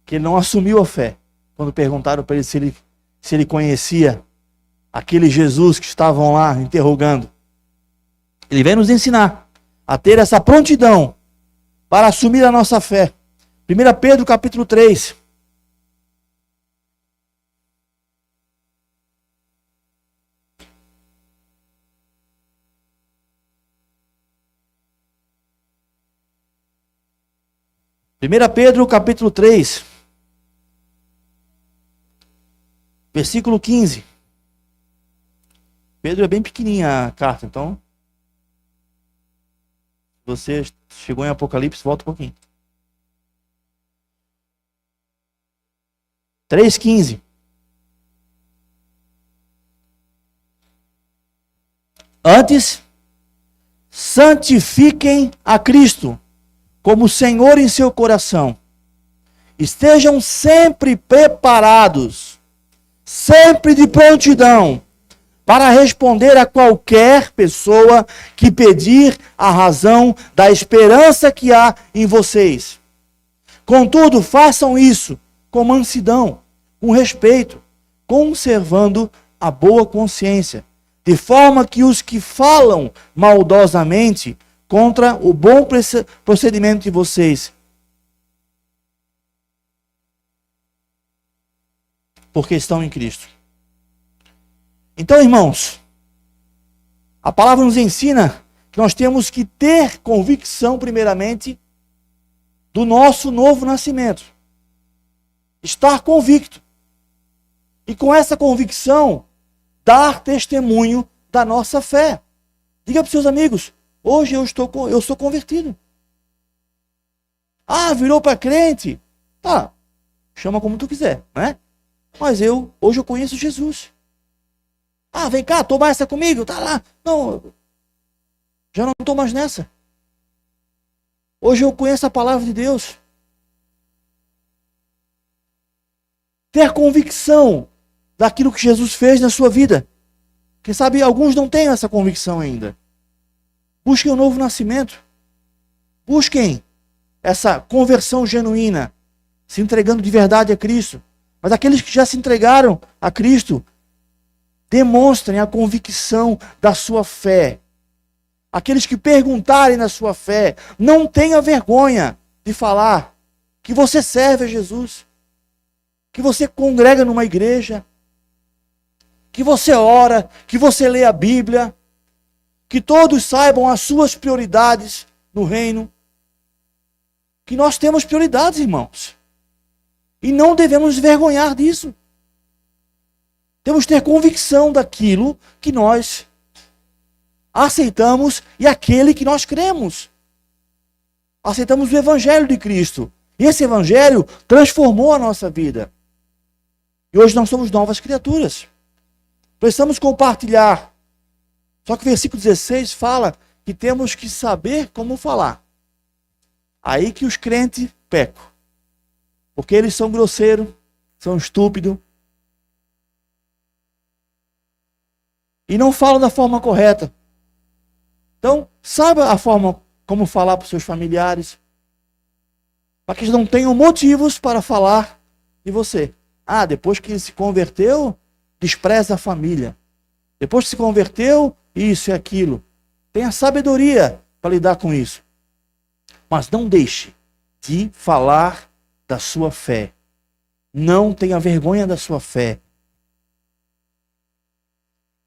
Speaker 2: que ele não assumiu a fé. Quando perguntaram para ele se ele conhecia aquele Jesus que estavam lá interrogando. Ele vem nos ensinar a ter essa prontidão para assumir a nossa fé. 1 Pedro capítulo 3. Primeira Pedro capítulo 3, versículo 15. Pedro é bem pequenininha a carta, então você chegou em Apocalipse, volta um pouquinho. 3,15. Antes, santifiquem a Cristo como Senhor em seu coração. Estejam sempre preparados, sempre de prontidão, para responder a qualquer pessoa que pedir a razão da esperança que há em vocês. Contudo, façam isso com mansidão, com respeito, conservando a boa consciência, de forma que os que falam maldosamente contra o bom procedimento de vocês, porque estão em Cristo. Então, irmãos, a palavra nos ensina que nós temos que ter convicção, primeiramente, do nosso novo nascimento. Estar convicto. E com essa convicção, dar testemunho da nossa fé. Diga para os seus amigos, hoje eu sou convertido. Ah, virou para crente? Tá, chama como tu quiser, né? Mas hoje eu conheço Jesus. Ah, vem cá, toma essa comigo, tá lá. Não, já não estou mais nessa. Hoje eu conheço a palavra de Deus. Ter convicção daquilo que Jesus fez na sua vida. Quem sabe alguns não têm essa convicção ainda. Busquem o novo nascimento. Busquem essa conversão genuína, se entregando de verdade a Cristo. Mas aqueles que já se entregaram a Cristo, demonstrem a convicção da sua fé. Aqueles que perguntarem na sua fé, não tenha vergonha de falar que você serve a Jesus, que você congrega numa igreja, que você ora, que você lê a Bíblia, que todos saibam as suas prioridades no reino. Que nós temos prioridades, irmãos. E não devemos envergonhar disso. Temos que ter convicção daquilo que nós aceitamos e aquele que nós cremos. Aceitamos o Evangelho de Cristo. E esse Evangelho transformou a nossa vida. E hoje nós somos novas criaturas. Precisamos compartilhar. Só que o versículo 16 fala que temos que saber como falar. Aí que os crentes pecam. Porque eles são grosseiros, são estúpidos. E não falam da forma correta. Então, saiba a forma como falar para os seus familiares, para que eles não tenham motivos para falar de você. Ah, depois que ele se converteu, despreza a família. Depois que se converteu, isso e aquilo. Tenha sabedoria para lidar com isso. Mas não deixe de falar da sua fé. Não tenha vergonha da sua fé.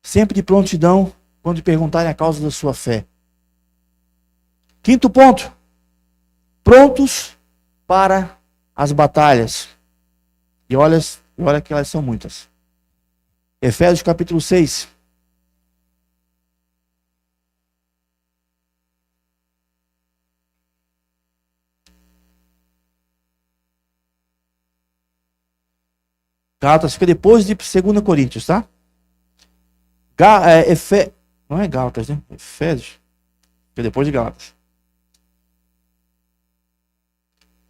Speaker 2: Sempre de prontidão quando perguntarem a causa da sua fé. Quinto ponto. Prontos para as batalhas. E olha que elas são muitas. Efésios capítulo 6. Gálatas fica depois de 2 Coríntios, tá? Não é Gálatas, né? Efésios. Fica depois de Gálatas.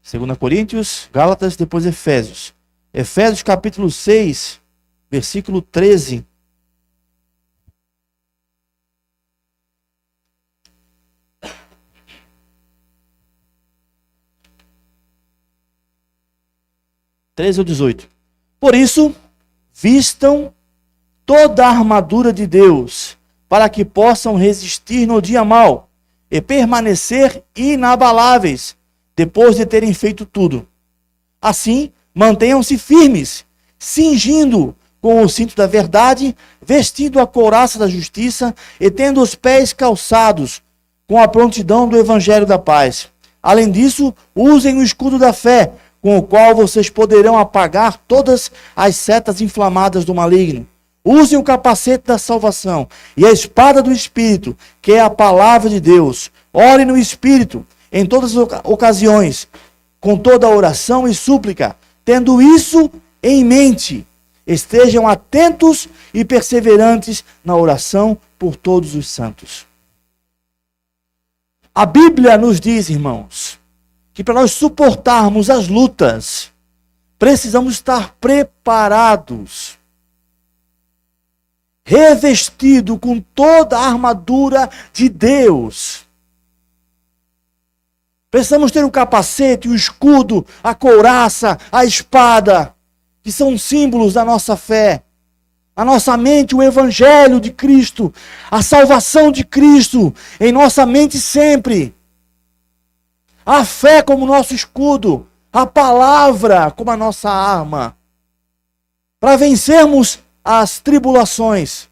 Speaker 2: 2 Coríntios, Gálatas, depois Efésios. Efésios capítulo 6, versículo 13. Ou 18. Por isso, vistam toda a armadura de Deus, para que possam resistir no dia mau e permanecer inabaláveis, depois de terem feito tudo. Assim, mantenham-se firmes, cingindo com o cinto da verdade, vestindo a couraça da justiça e tendo os pés calçados com a prontidão do evangelho da paz. Além disso, usem o escudo da fé, com o qual vocês poderão apagar todas as setas inflamadas do maligno. Usem o capacete da salvação e a espada do Espírito, que é a palavra de Deus. Orem no Espírito em todas as ocasiões, com toda oração e súplica. Tendo isso em mente, estejam atentos e perseverantes na oração por todos os santos. A Bíblia nos diz, irmãos, que para nós suportarmos as lutas, precisamos estar preparados, revestido com toda a armadura de Deus. Precisamos ter o capacete, o escudo, a couraça, a espada, que são símbolos da nossa fé. A nossa mente, o evangelho de Cristo, a salvação de Cristo em nossa mente sempre. A fé como nosso escudo, a palavra como a nossa arma. Para vencermos as tribulações,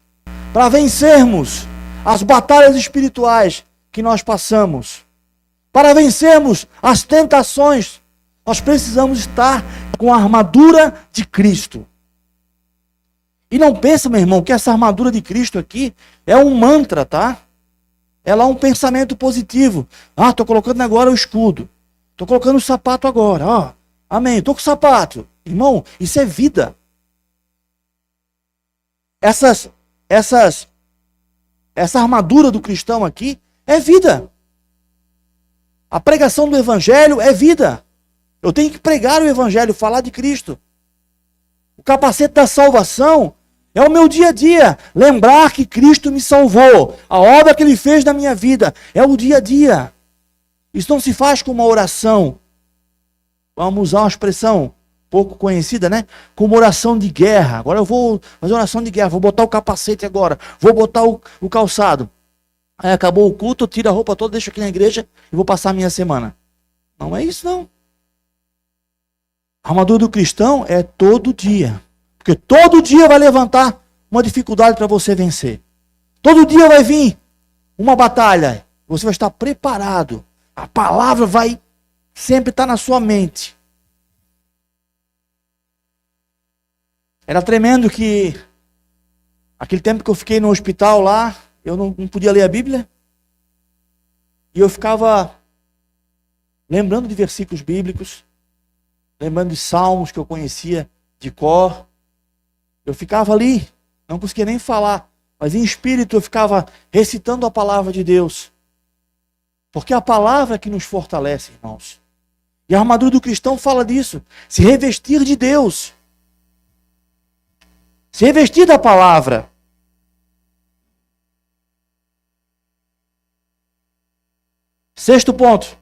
Speaker 2: para vencermos as batalhas espirituais que nós passamos, para vencermos as tentações, nós precisamos estar com a armadura de Cristo. E não pensa, meu irmão, que essa armadura de Cristo aqui é um mantra, tá? Ela é um pensamento positivo. Ah, estou colocando agora o escudo. Estou colocando o sapato agora. Ó, amém, estou com o sapato. Irmão, isso é vida. Essa armadura do cristão aqui é vida. A pregação do evangelho é vida. Eu tenho que pregar o evangelho, falar de Cristo. O capacete da salvação é o meu dia a dia. Lembrar que Cristo me salvou. A obra que Ele fez na minha vida é o dia a dia. Isso não se faz com uma oração. Vamos usar uma expressão pouco conhecida, né? Como oração de guerra. Agora eu vou fazer oração de guerra. Vou botar o capacete agora. Vou botar o calçado. Aí acabou o culto, eu tiro a roupa toda, deixo aqui na igreja e vou passar a minha semana. Não é isso, não. A armadura do cristão é todo dia. Porque todo dia vai levantar uma dificuldade para você vencer. Todo dia vai vir uma batalha. Você vai estar preparado. A palavra vai sempre estar na sua mente. Era tremendo que aquele tempo que eu fiquei no hospital lá, eu não podia ler a Bíblia. E eu ficava lembrando de versículos bíblicos, lembrando de salmos que eu conhecia de cor. Eu ficava ali, não conseguia nem falar, mas em espírito eu ficava recitando a palavra de Deus. Porque é a palavra que nos fortalece, irmãos. E a armadura do cristão fala disso. Se revestir de Deus. Se revestir da palavra. Sexto ponto.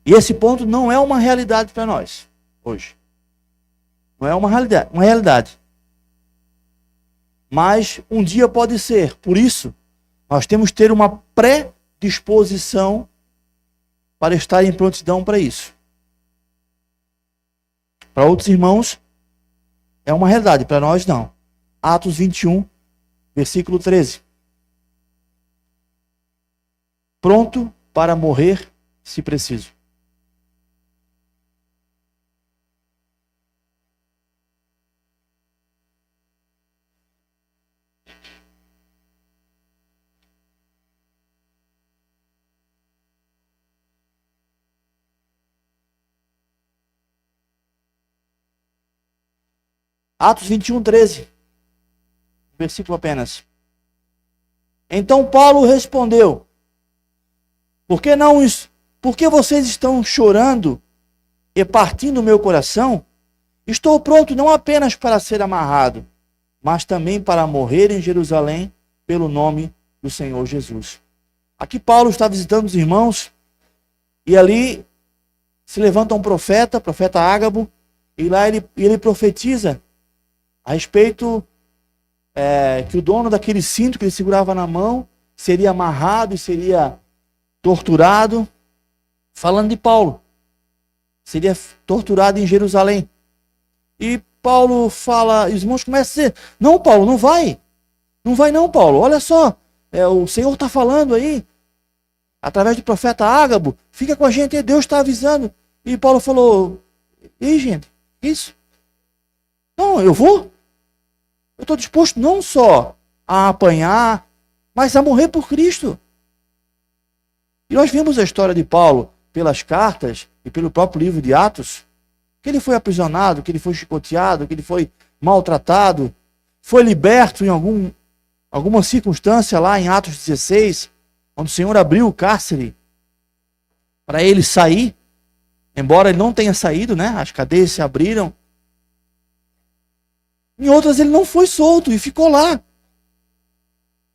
Speaker 2: E esse ponto não é uma realidade para nós hoje. Não é uma realidade. Mas um dia pode ser. Por isso, nós temos que ter uma predisposição para estar em prontidão para isso. Para outros irmãos, é uma realidade. Para nós, não. Atos 21, versículo 13. Pronto para morrer, se preciso. Atos 21, 13. Versículo apenas. Então Paulo respondeu: Por que vocês estão chorando e partindo o meu coração? Estou pronto não apenas para ser amarrado, mas também para morrer em Jerusalém pelo nome do Senhor Jesus. Aqui Paulo está visitando os irmãos e ali se levanta um profeta, profeta Ágabo, e lá ele profetiza a respeito que o dono daquele cinto que ele segurava na mão seria amarrado e seria torturado, falando de Paulo. Seria torturado em Jerusalém. E Paulo fala, os irmãos começam a dizer: Não, Paulo, não vai. Não vai não, Paulo. Olha só, o Senhor está falando aí, através do profeta Ágabo. Fica com a gente, Deus está avisando. E Paulo falou: Ei, gente, isso? Não, eu vou. Eu estou disposto não só a apanhar, mas a morrer por Cristo. E nós vimos a história de Paulo pelas cartas e pelo próprio livro de Atos, que ele foi aprisionado, que ele foi chicoteado, que ele foi maltratado, foi liberto em alguma circunstância lá em Atos 16, onde o Senhor abriu o cárcere para ele sair, embora ele não tenha saído, né? As cadeias se abriram. Em outras ele não foi solto e ficou lá.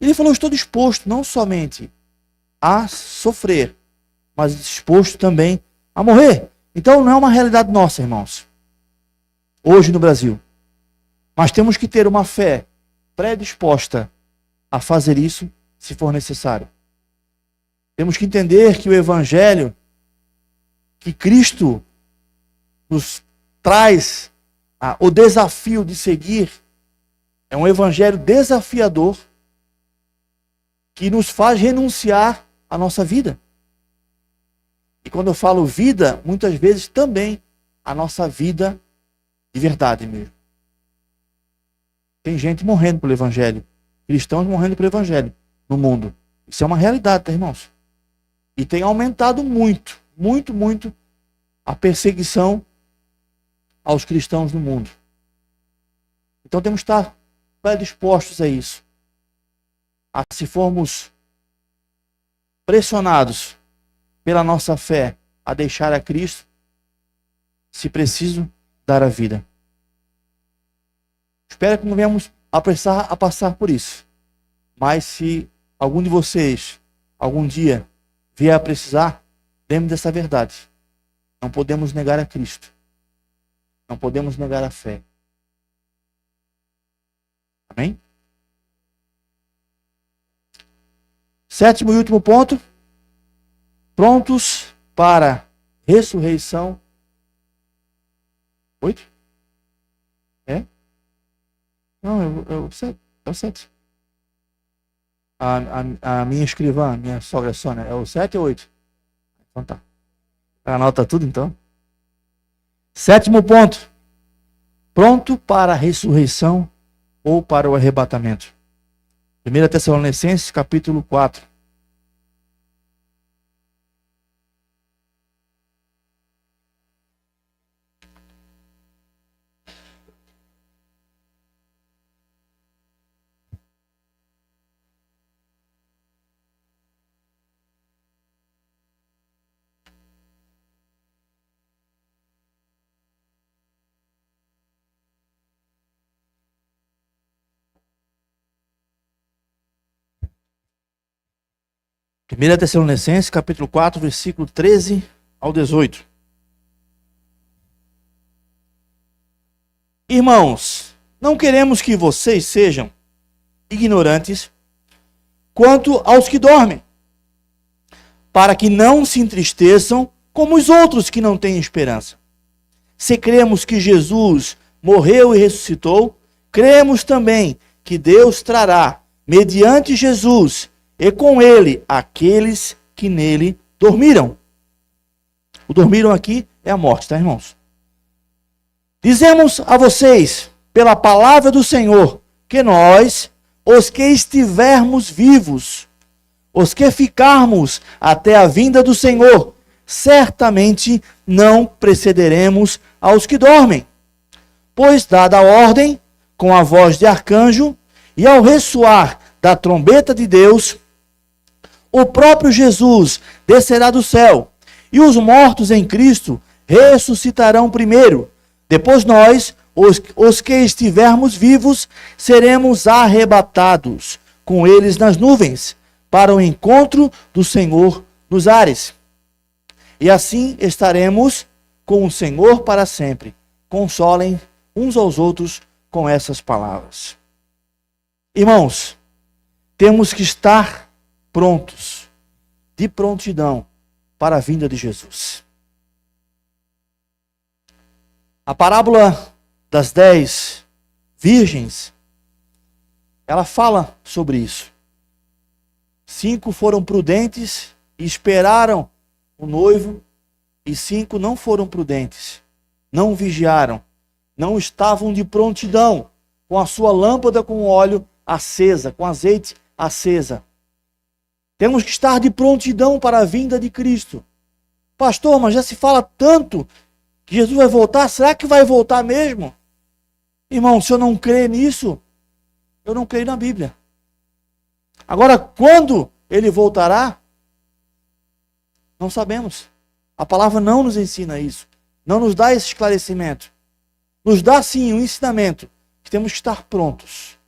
Speaker 2: Ele falou: Estou disposto não somente a sofrer, mas disposto também a morrer. Então não é uma realidade nossa, irmãos, hoje no Brasil. Mas temos que ter uma fé predisposta a fazer isso se for necessário. Temos que entender que o Evangelho que Cristo nos traz o desafio de seguir é um evangelho desafiador que nos faz renunciar à nossa vida. E quando eu falo vida, muitas vezes também a nossa vida de verdade mesmo. Tem gente morrendo pelo evangelho, cristãos morrendo pelo evangelho no mundo. Isso é uma realidade, tá, irmãos? E tem aumentado muito, muito, muito a perseguição aos cristãos no mundo. Então temos que estar predispostos a isso. Se formos pressionados pela nossa fé a deixar a Cristo, se preciso, dar a vida. Espero que não venhamos apressar a passar por isso. Mas se algum de vocês, algum dia, vier a precisar, lembre dessa verdade. Não podemos negar a Cristo. Não podemos negar a fé. Amém? Sétimo e último ponto. Prontos para ressurreição. 8? É? Não, é o 7. É o 7. A minha escrivã, minha sogra Sônia, é o 7 ou 8? Então tá. Anota tudo então. Sétimo ponto. Pronto para a ressurreição ou para o arrebatamento. 1 Tessalonicenses, capítulo 4. 1 Tessalonicenses, capítulo 4, versículo 13 ao 18. Irmãos, não queremos que vocês sejam ignorantes quanto aos que dormem, para que não se entristeçam como os outros que não têm esperança. Se cremos que Jesus morreu e ressuscitou, cremos também que Deus trará, mediante Jesus, e com ele, aqueles que nele dormiram. O dormiram aqui é a morte, tá, irmãos? Dizemos a vocês, pela palavra do Senhor, que nós, os que estivermos vivos, os que ficarmos até a vinda do Senhor, certamente não precederemos aos que dormem. Pois, dada a ordem, com a voz de arcanjo, e ao ressoar da trombeta de Deus, o próprio Jesus descerá do céu, e os mortos em Cristo ressuscitarão primeiro. Depois nós, os que estivermos vivos, seremos arrebatados com eles nas nuvens, para o encontro do Senhor nos ares. E assim estaremos com o Senhor para sempre. Consolem uns aos outros com essas palavras. Irmãos, temos que estar prontos, de prontidão, para a vinda de Jesus. A parábola das 10 virgens, ela fala sobre isso. 5 foram prudentes e esperaram o noivo, e 5 não foram prudentes, não vigiaram, não estavam de prontidão, com a sua lâmpada com óleo acesa, com azeite acesa. Temos que estar de prontidão para a vinda de Cristo. Pastor, mas já se fala tanto que Jesus vai voltar, será que vai voltar mesmo? Irmão, se eu não crer nisso, eu não creio na Bíblia. Agora, quando ele voltará, não sabemos. A palavra não nos ensina isso. Não nos dá esse esclarecimento. Nos dá sim um ensinamento que temos que estar prontos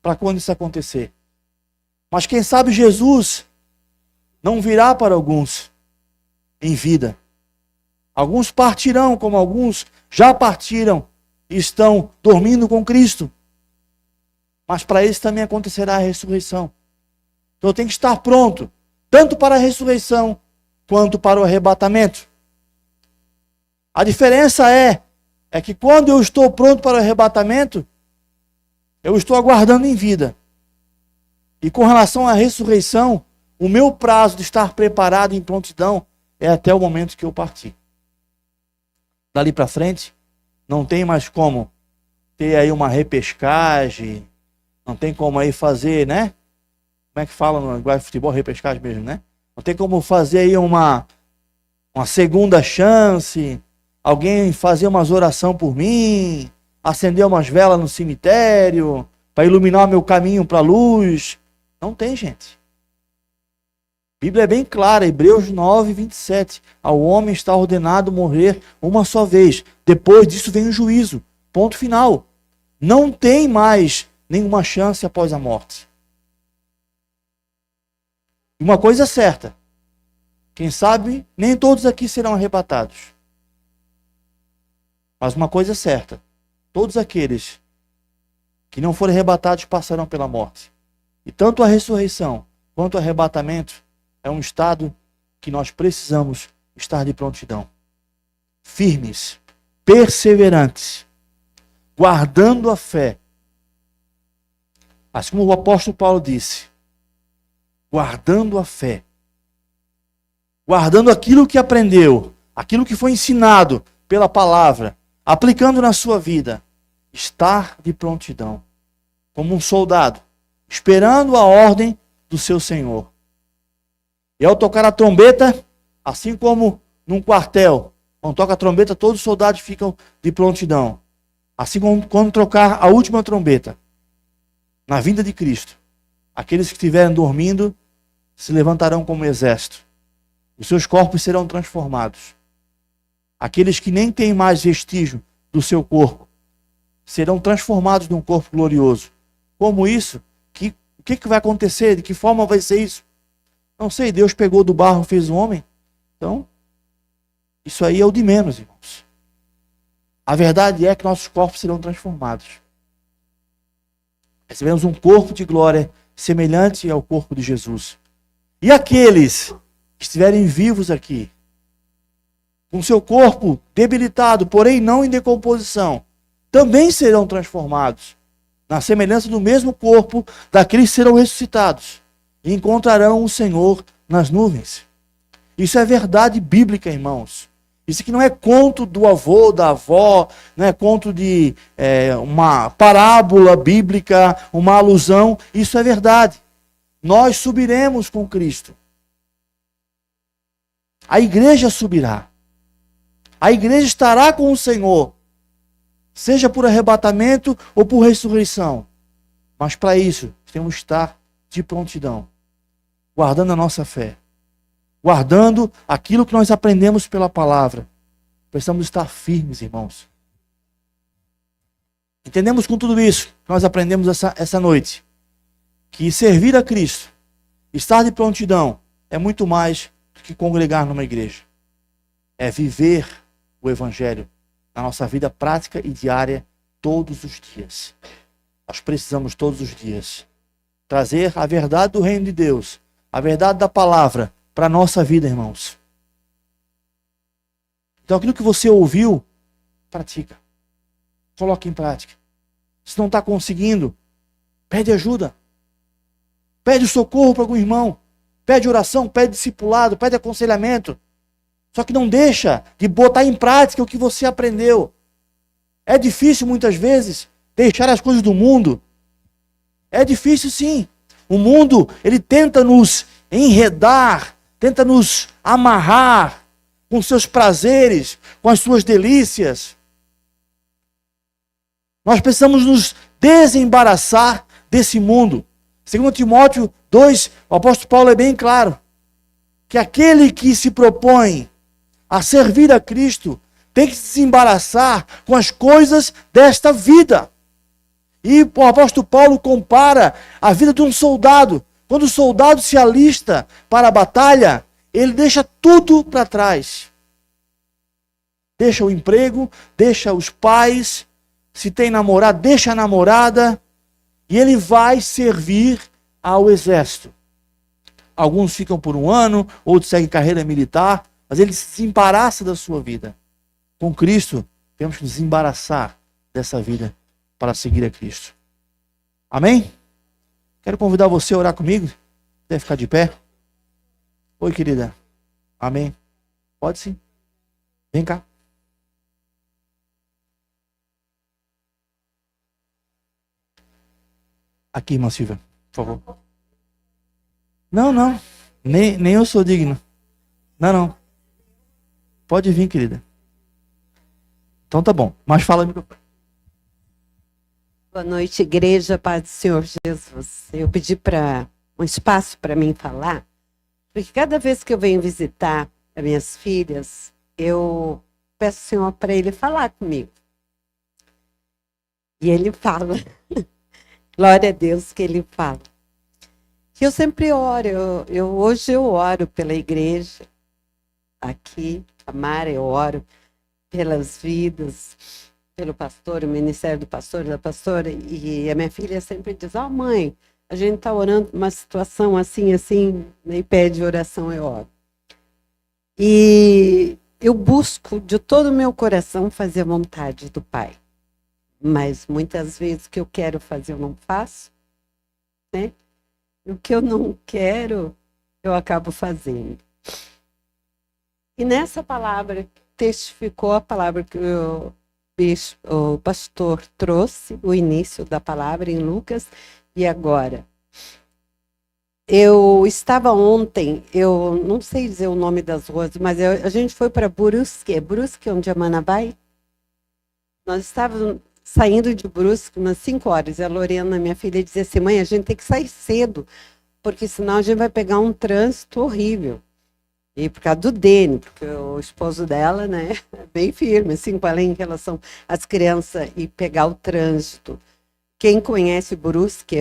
Speaker 2: para quando isso acontecer. Mas quem sabe Jesus não virá para alguns em vida. Alguns partirão, como alguns já partiram e estão dormindo com Cristo. Mas para eles também acontecerá a ressurreição. Então eu tenho que estar pronto, tanto para a ressurreição, quanto para o arrebatamento. A diferença é que quando eu estou pronto para o arrebatamento, eu estou aguardando em vida. E com relação à ressurreição, o meu prazo de estar preparado em prontidão é até o momento que eu partir. Dali para frente, não tem mais como ter aí uma repescagem, não tem como aí fazer, né? Como é que fala no linguagem de futebol, repescagem mesmo, né? Não tem como fazer aí uma segunda chance, alguém fazer umas orações por mim, acender umas velas no cemitério, para iluminar meu caminho para a luz. Não tem, gente. A Bíblia é bem clara, Hebreus 9, 27. Ao homem está ordenado morrer uma só vez. Depois disso vem o juízo. Ponto final. Não tem mais nenhuma chance após a morte. E uma coisa é certa. Quem sabe, nem todos aqui serão arrebatados. Mas uma coisa é certa. Todos aqueles que não forem arrebatados passarão pela morte. E tanto a ressurreição quanto o arrebatamento é um estado que nós precisamos estar de prontidão. Firmes, perseverantes, guardando a fé. Assim como o apóstolo Paulo disse, guardando a fé. Guardando aquilo que aprendeu, aquilo que foi ensinado pela palavra, aplicando na sua vida. Estar de prontidão, como um soldado, esperando a ordem do seu Senhor. E ao tocar a trombeta, assim como num quartel, quando toca a trombeta, todos os soldados ficam de prontidão. Assim como quando tocar a última trombeta, na vinda de Cristo, aqueles que estiverem dormindo se levantarão como exército. Os seus corpos serão transformados. Aqueles que nem têm mais vestígio do seu corpo serão transformados num corpo glorioso. Como isso? O que vai acontecer? De que forma vai ser isso? Não sei, Deus pegou do barro e fez o homem. Então, isso aí é o de menos, irmãos. A verdade é que nossos corpos serão transformados. Recebemos um corpo de glória semelhante ao corpo de Jesus. E aqueles que estiverem vivos aqui, com seu corpo debilitado, porém não em decomposição, também serão transformados na semelhança do mesmo corpo daqueles que serão ressuscitados e encontrarão o Senhor nas nuvens. Isso é verdade bíblica, irmãos. Isso aqui não é conto do avô, da avó, não é conto de uma parábola bíblica, uma alusão. Isso é verdade. Nós subiremos com Cristo. A igreja subirá. A igreja estará com o Senhor, seja por arrebatamento ou por ressurreição. Mas para isso, temos que estar de prontidão, guardando a nossa fé, guardando aquilo que nós aprendemos pela palavra. Precisamos estar firmes, irmãos. Entendemos com tudo isso que nós aprendemos essa noite, que servir a Cristo, estar de prontidão, é muito mais do que congregar numa igreja. É viver o Evangelho na nossa vida prática e diária, todos os dias. Nós precisamos todos os dias trazer a verdade do reino de Deus, a verdade da palavra, para a nossa vida, irmãos. Então aquilo que você ouviu, pratica. Coloque em prática. Se não está conseguindo, pede ajuda. Pede socorro para algum irmão. Pede oração, pede discipulado, pede aconselhamento. Só que não deixa de botar em prática o que você aprendeu. É difícil muitas vezes deixar as coisas do mundo. É difícil sim. O mundo, ele tenta nos enredar, tenta nos amarrar com seus prazeres, com as suas delícias. Nós precisamos nos desembaraçar desse mundo. Segundo Timóteo 2, o apóstolo Paulo é bem claro, que aquele que se propõe a servir a Cristo tem que se desembaraçar com as coisas desta vida. E o apóstolo Paulo compara a vida de um soldado. Quando o soldado se alista para a batalha, ele deixa tudo para trás. Deixa o emprego, deixa os pais, se tem namorado, deixa a namorada, e ele vai servir ao exército. Alguns ficam por um ano, outros seguem carreira militar, mas ele se desembaraça da sua vida. Com Cristo, temos que desembaraçar dessa vida para seguir a Cristo. Amém? Quero convidar você a orar comigo. Deve ficar de pé. Oi, querida. Amém. Pode sim. Vem cá. Aqui, irmã Silvia, por favor. Não. Nem eu sou digno. Não. Pode vir, querida. Então tá bom. Mas fala, microfone.
Speaker 3: Boa noite, igreja, paz do Senhor Jesus. Eu pedi para um espaço para mim falar, porque cada vez que eu venho visitar as minhas filhas, eu peço ao Senhor para Ele falar comigo. E Ele fala. Glória a Deus que Ele fala. E eu sempre oro, hoje eu oro pela igreja, aqui, a Mara, eu oro pelas vidas, pelo pastor, o ministério do pastor, da pastora, e a minha filha sempre diz, mãe, a gente está orando por uma situação assim, e pede oração, eu oro. E eu busco de todo o meu coração fazer a vontade do Pai. Mas muitas vezes o que eu quero fazer eu não faço, né? E o que eu não quero, eu acabo fazendo. E nessa palavra, testificou a palavra que o pastor trouxe, o início da palavra em Lucas, e agora. Eu estava ontem, eu não sei dizer o nome das ruas, mas a gente foi para Brusque. Brusque, onde a Mana vai? Nós estávamos saindo de Brusque umas 5 horas. E a Lorena, minha filha, dizia assim, mãe, a gente tem que sair cedo, porque senão a gente vai pegar um trânsito horrível. E por causa do Dene, porque o esposo dela, né, é bem firme, assim, com ela em relação às crianças e pegar o trânsito. Quem conhece Brusque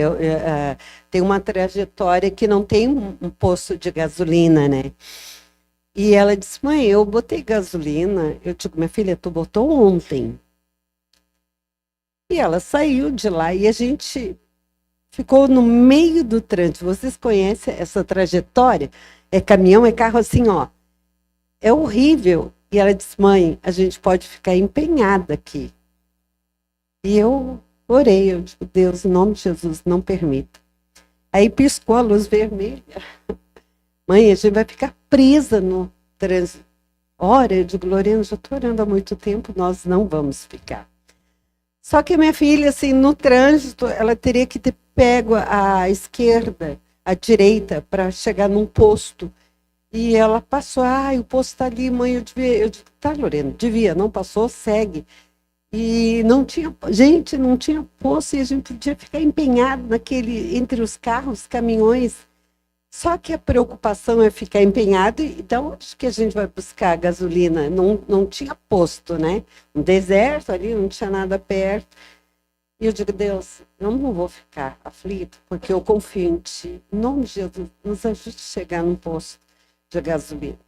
Speaker 3: tem uma trajetória que não tem um posto de gasolina, né? E ela disse, mãe, eu botei gasolina. Eu digo, minha filha, tu botou ontem. E ela saiu de lá e a gente ficou no meio do trânsito. Vocês conhecem essa trajetória? É caminhão, é carro assim, ó. É horrível. E ela disse, mãe, a gente pode ficar empenhada aqui. E eu orei, eu digo, Deus, em nome de Jesus, não permita. Aí piscou a luz vermelha. Mãe, a gente vai ficar presa no trânsito. Ora, eu digo, Lorena, já estou orando há muito tempo, nós não vamos ficar. Só que minha filha, assim, no trânsito, ela teria que ter pego a esquerda, a direita, para chegar num posto. E ela passou, o posto está ali, mãe, eu digo, tá, Lorena, devia, não passou, segue. E não tinha, gente, não tinha posto e a gente podia ficar empenhado entre os carros, caminhões. Só que a preocupação é ficar empenhado e da onde que a gente vai buscar gasolina? Não tinha posto, né? Um deserto ali, não tinha nada perto. E eu digo, Deus, eu não vou ficar aflito, porque eu confio em Ti. Em nome de Jesus, nos ajude a chegar num posto de gasolina.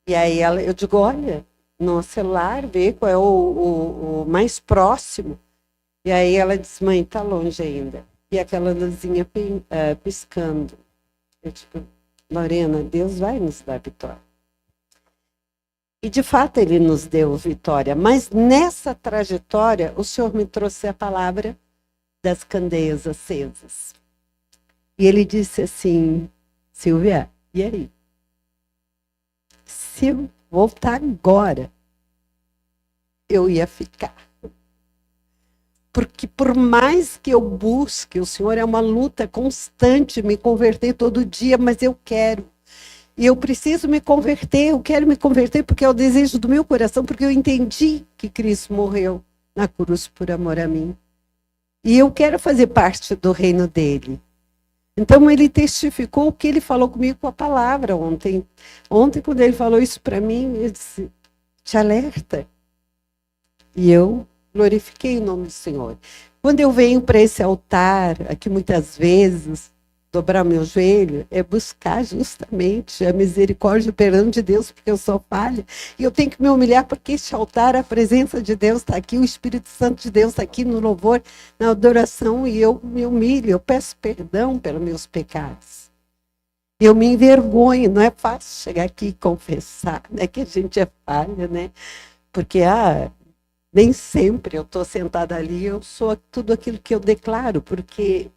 Speaker 3: E aí eu digo, olha, no celular, vê qual é o mais próximo. E aí ela disse, mãe, tá longe ainda. E aquela luzinha piscando. Eu digo, Lorena, Deus vai nos dar vitória. E de fato Ele nos deu vitória. Mas nessa trajetória, o Senhor me trouxe a palavra das candeias acesas. E Ele disse assim, Silvia, e aí? Se eu voltar agora, eu ia ficar. Porque por mais que eu busque, o Senhor é uma luta constante, me converter todo dia, mas eu quero. E eu preciso me converter, eu quero me converter porque é o desejo do meu coração, porque eu entendi que Cristo morreu na cruz por amor a mim. E eu quero fazer parte do reino dele. Então ele testificou o que ele falou comigo com a palavra ontem. Ontem, quando ele falou isso para mim, ele disse, te alerta. E eu glorifiquei o nome do Senhor. Quando eu venho para esse altar, aqui muitas vezes, dobrar meu joelho, é buscar justamente a misericórdia e o perdão de Deus, porque eu sou falha. E eu tenho que me humilhar, porque este altar, a presença de Deus está aqui, o Espírito Santo de Deus está aqui no louvor, na adoração, e eu me humilho, eu peço perdão pelos meus pecados. Eu me envergonho, não é fácil chegar aqui e confessar, né, que a gente é falha, né? Porque, nem sempre eu estou sentada ali, eu sou tudo aquilo que eu declaro, porque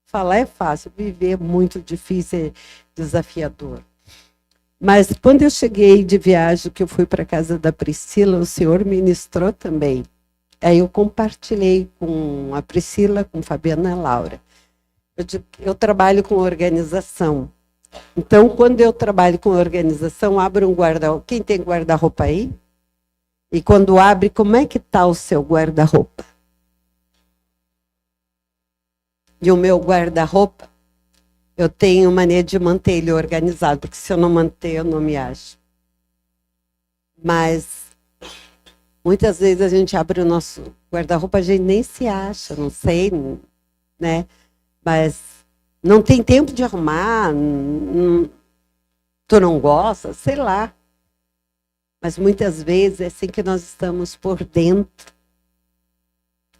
Speaker 3: falar é fácil, viver é muito difícil, é desafiador. Mas quando eu cheguei de viagem, que eu fui para a casa da Priscila, o Senhor ministrou também. Aí eu compartilhei com a Priscila, com a Fabiana e a Laura. Eu trabalho com organização. Então, quando eu trabalho com organização, abro um guarda-roupa. Quem tem guarda-roupa aí? E quando abre, como é que está o seu guarda-roupa? E o meu guarda-roupa, eu tenho mania de manter ele organizado, porque se eu não manter, eu não me acho. Mas, muitas vezes a gente abre o nosso guarda-roupa, a gente nem se acha, não sei, né? Mas não tem tempo de arrumar, tu não gosta, sei lá. Mas muitas vezes é assim que nós estamos por dentro.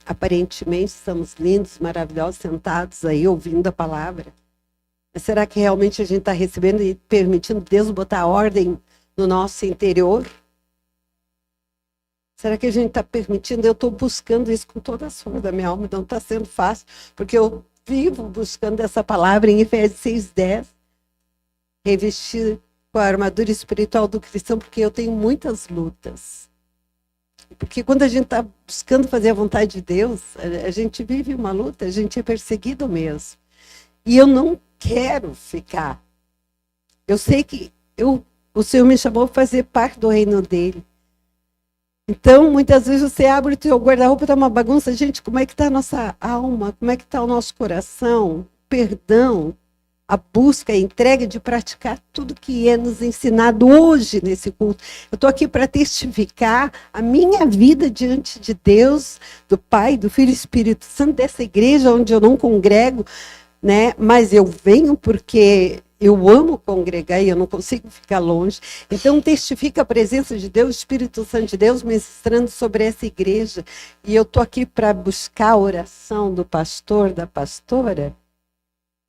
Speaker 3: Aparentemente estamos lindos, maravilhosos, sentados aí ouvindo a palavra. Mas será que realmente a gente está recebendo e permitindo Deus botar ordem no nosso interior? Será que a gente está permitindo? Eu estou buscando isso com toda a força da minha alma, não está sendo fácil, porque eu vivo buscando essa palavra em Efésios 6:10, revestir com a armadura espiritual do cristão, porque eu tenho muitas lutas. Porque quando a gente está buscando fazer a vontade de Deus, a gente vive uma luta, a gente é perseguido mesmo. E eu não quero ficar. Eu sei que o Senhor me chamou para fazer parte do reino dele. Então, muitas vezes você abre o teu guarda-roupa, está uma bagunça. Gente, como é que está a nossa alma? Como é que está o nosso coração? Perdão. a busca, a entrega de praticar tudo que é nos ensinado hoje nesse culto. Eu estou aqui para testificar a minha vida diante de Deus, do Pai, do Filho e do Espírito Santo, dessa igreja onde eu não congrego, né? Mas eu venho porque eu amo congregar e eu não consigo ficar longe. Então testifica a presença de Deus, o Espírito Santo de Deus ministrando sobre essa igreja. E eu estou aqui para buscar a oração do pastor, da pastora,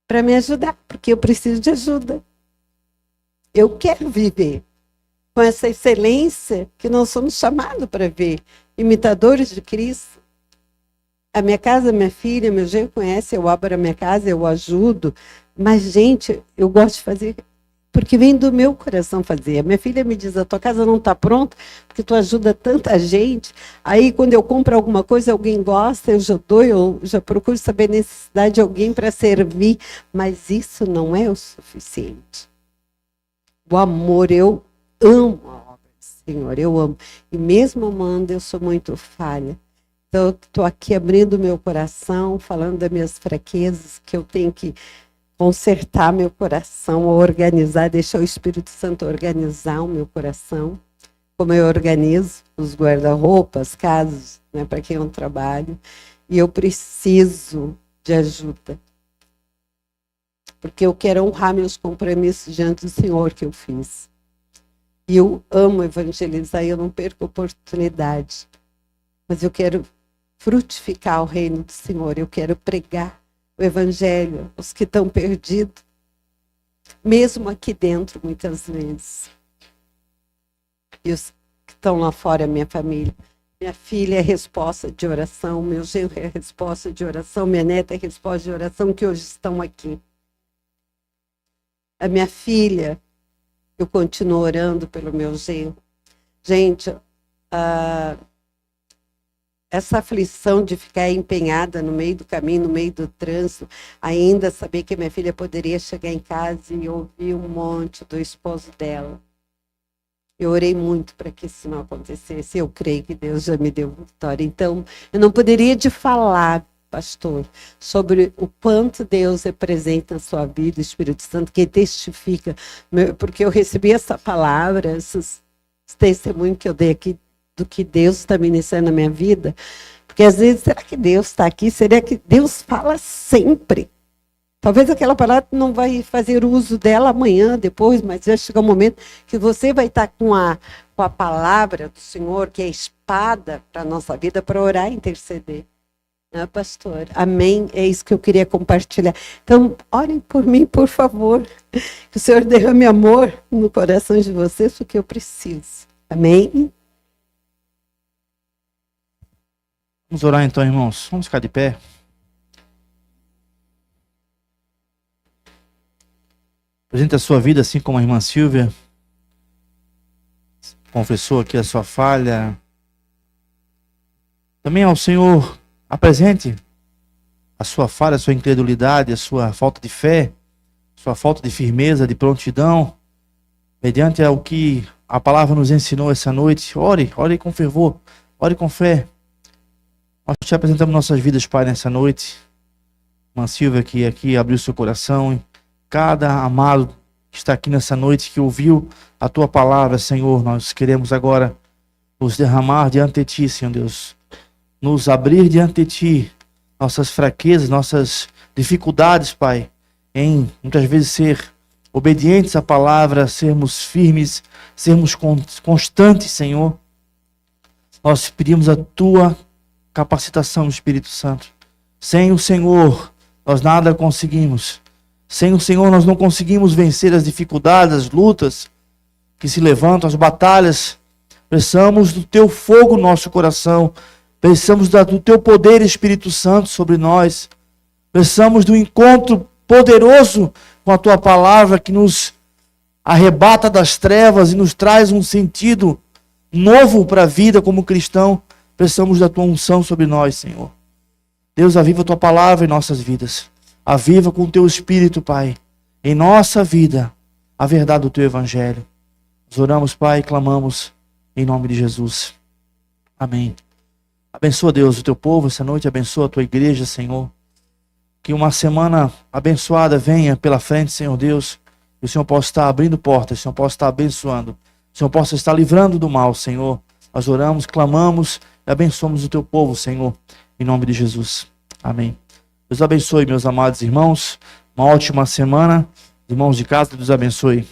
Speaker 3: para me ajudar, porque eu preciso de ajuda. Eu quero viver com essa excelência que nós somos chamados para ver, imitadores de Cristo. A minha casa, minha filha, meu genro conhece, eu abro a minha casa, eu ajudo, mas, gente, eu gosto de fazer, porque vem do meu coração fazer. A minha filha me diz, a tua casa não está pronta, porque tu ajuda tanta gente. Aí, quando eu compro alguma coisa, alguém gosta, eu já dou, eu já procuro saber a necessidade de alguém para servir. Mas isso não é o suficiente. O amor, eu amo a obra do Senhor, eu amo. E mesmo amando, eu sou muito falha. Então, eu estou aqui abrindo meu coração, falando das minhas fraquezas, que eu tenho que consertar meu coração, organizar, deixar o Espírito Santo organizar o meu coração, como eu organizo os guarda-roupas, casas, né, para quem eu trabalho, e eu preciso de ajuda, porque eu quero honrar meus compromissos diante do Senhor que eu fiz. E eu amo evangelizar, e eu não perco oportunidade, mas eu quero frutificar o reino do Senhor, eu quero pregar o evangelho, os que estão perdidos, mesmo aqui dentro, muitas vezes. E os que estão lá fora, minha família. Minha filha é resposta de oração, meu genro é resposta de oração, minha neta é resposta de oração, que hoje estão aqui. A minha filha, eu continuo orando pelo meu genro. Gente, essa aflição de ficar empenhada no meio do caminho, no meio do trânsito, ainda saber que minha filha poderia chegar em casa e ouvir um monte do esposo dela. Eu orei muito para que isso não acontecesse. Eu creio que Deus já me deu vitória. Então, eu não poderia te falar, pastor, sobre o quanto Deus representa na sua vida, o Espírito Santo, que testifica, porque eu recebi essa palavra, esses testemunhos que eu dei aqui, do que Deus está ministrando na minha vida, porque às vezes, será que Deus está aqui? Será que Deus fala sempre? Talvez aquela palavra não vai fazer uso dela amanhã, depois, mas vai chegar um momento que você vai estar com a palavra do Senhor, que é a espada para a nossa vida, para orar e interceder. Né, pastor? Amém? É isso que eu queria compartilhar. Então, orem por mim, por favor. Que o Senhor derrame amor no coração de vocês, porque eu preciso. Amém?
Speaker 1: Vamos orar então, irmãos. Vamos ficar de pé. Apresente a sua vida, assim como a irmã Silvia confessou aqui a sua falha. Também ao Senhor, apresente a sua falha, a sua incredulidade, a sua falta de fé, a sua falta de firmeza, de prontidão, mediante ao que a palavra nos ensinou essa noite. Ore com fervor, ore com fé. Nós te apresentamos nossas vidas, Pai, nessa noite. Irmã Silvia, que aqui abriu seu coração. Cada amado que está aqui nessa noite, que ouviu a Tua palavra, Senhor, nós queremos agora nos derramar diante de Ti, Senhor Deus. Nos abrir diante de Ti, nossas fraquezas, nossas dificuldades, Pai, em muitas vezes ser obedientes à palavra, sermos firmes, sermos constantes, Senhor. Nós pedimos a Tua capacitação do Espírito Santo. Sem o Senhor, nós nada conseguimos. Sem o Senhor, nós não conseguimos vencer as dificuldades, as lutas que se levantam, as batalhas. Precisamos do Teu fogo no nosso coração. Precisamos do Teu poder, Espírito Santo, sobre nós. Precisamos do encontro poderoso com a Tua palavra, que nos arrebata das trevas e nos traz um sentido novo para a vida como cristão. Precisamos da Tua unção sobre nós, Senhor. Deus, aviva a Tua palavra em nossas vidas. Aviva com o Teu Espírito, Pai, em nossa vida, a verdade do Teu Evangelho. Nós oramos, Pai, e clamamos em nome de Jesus. Amém. Abençoa, Deus, o Teu povo essa noite. Abençoa a Tua igreja, Senhor.
Speaker 2: Que uma semana abençoada venha pela frente, Senhor Deus. Que o Senhor possa estar abrindo portas, o Senhor possa estar abençoando. O Senhor possa estar livrando do mal, Senhor. Nós oramos, clamamos e abençoamos o teu povo, Senhor. Em nome de Jesus. Amém. Deus abençoe, meus amados irmãos. Uma ótima semana. Irmãos de casa, Deus abençoe.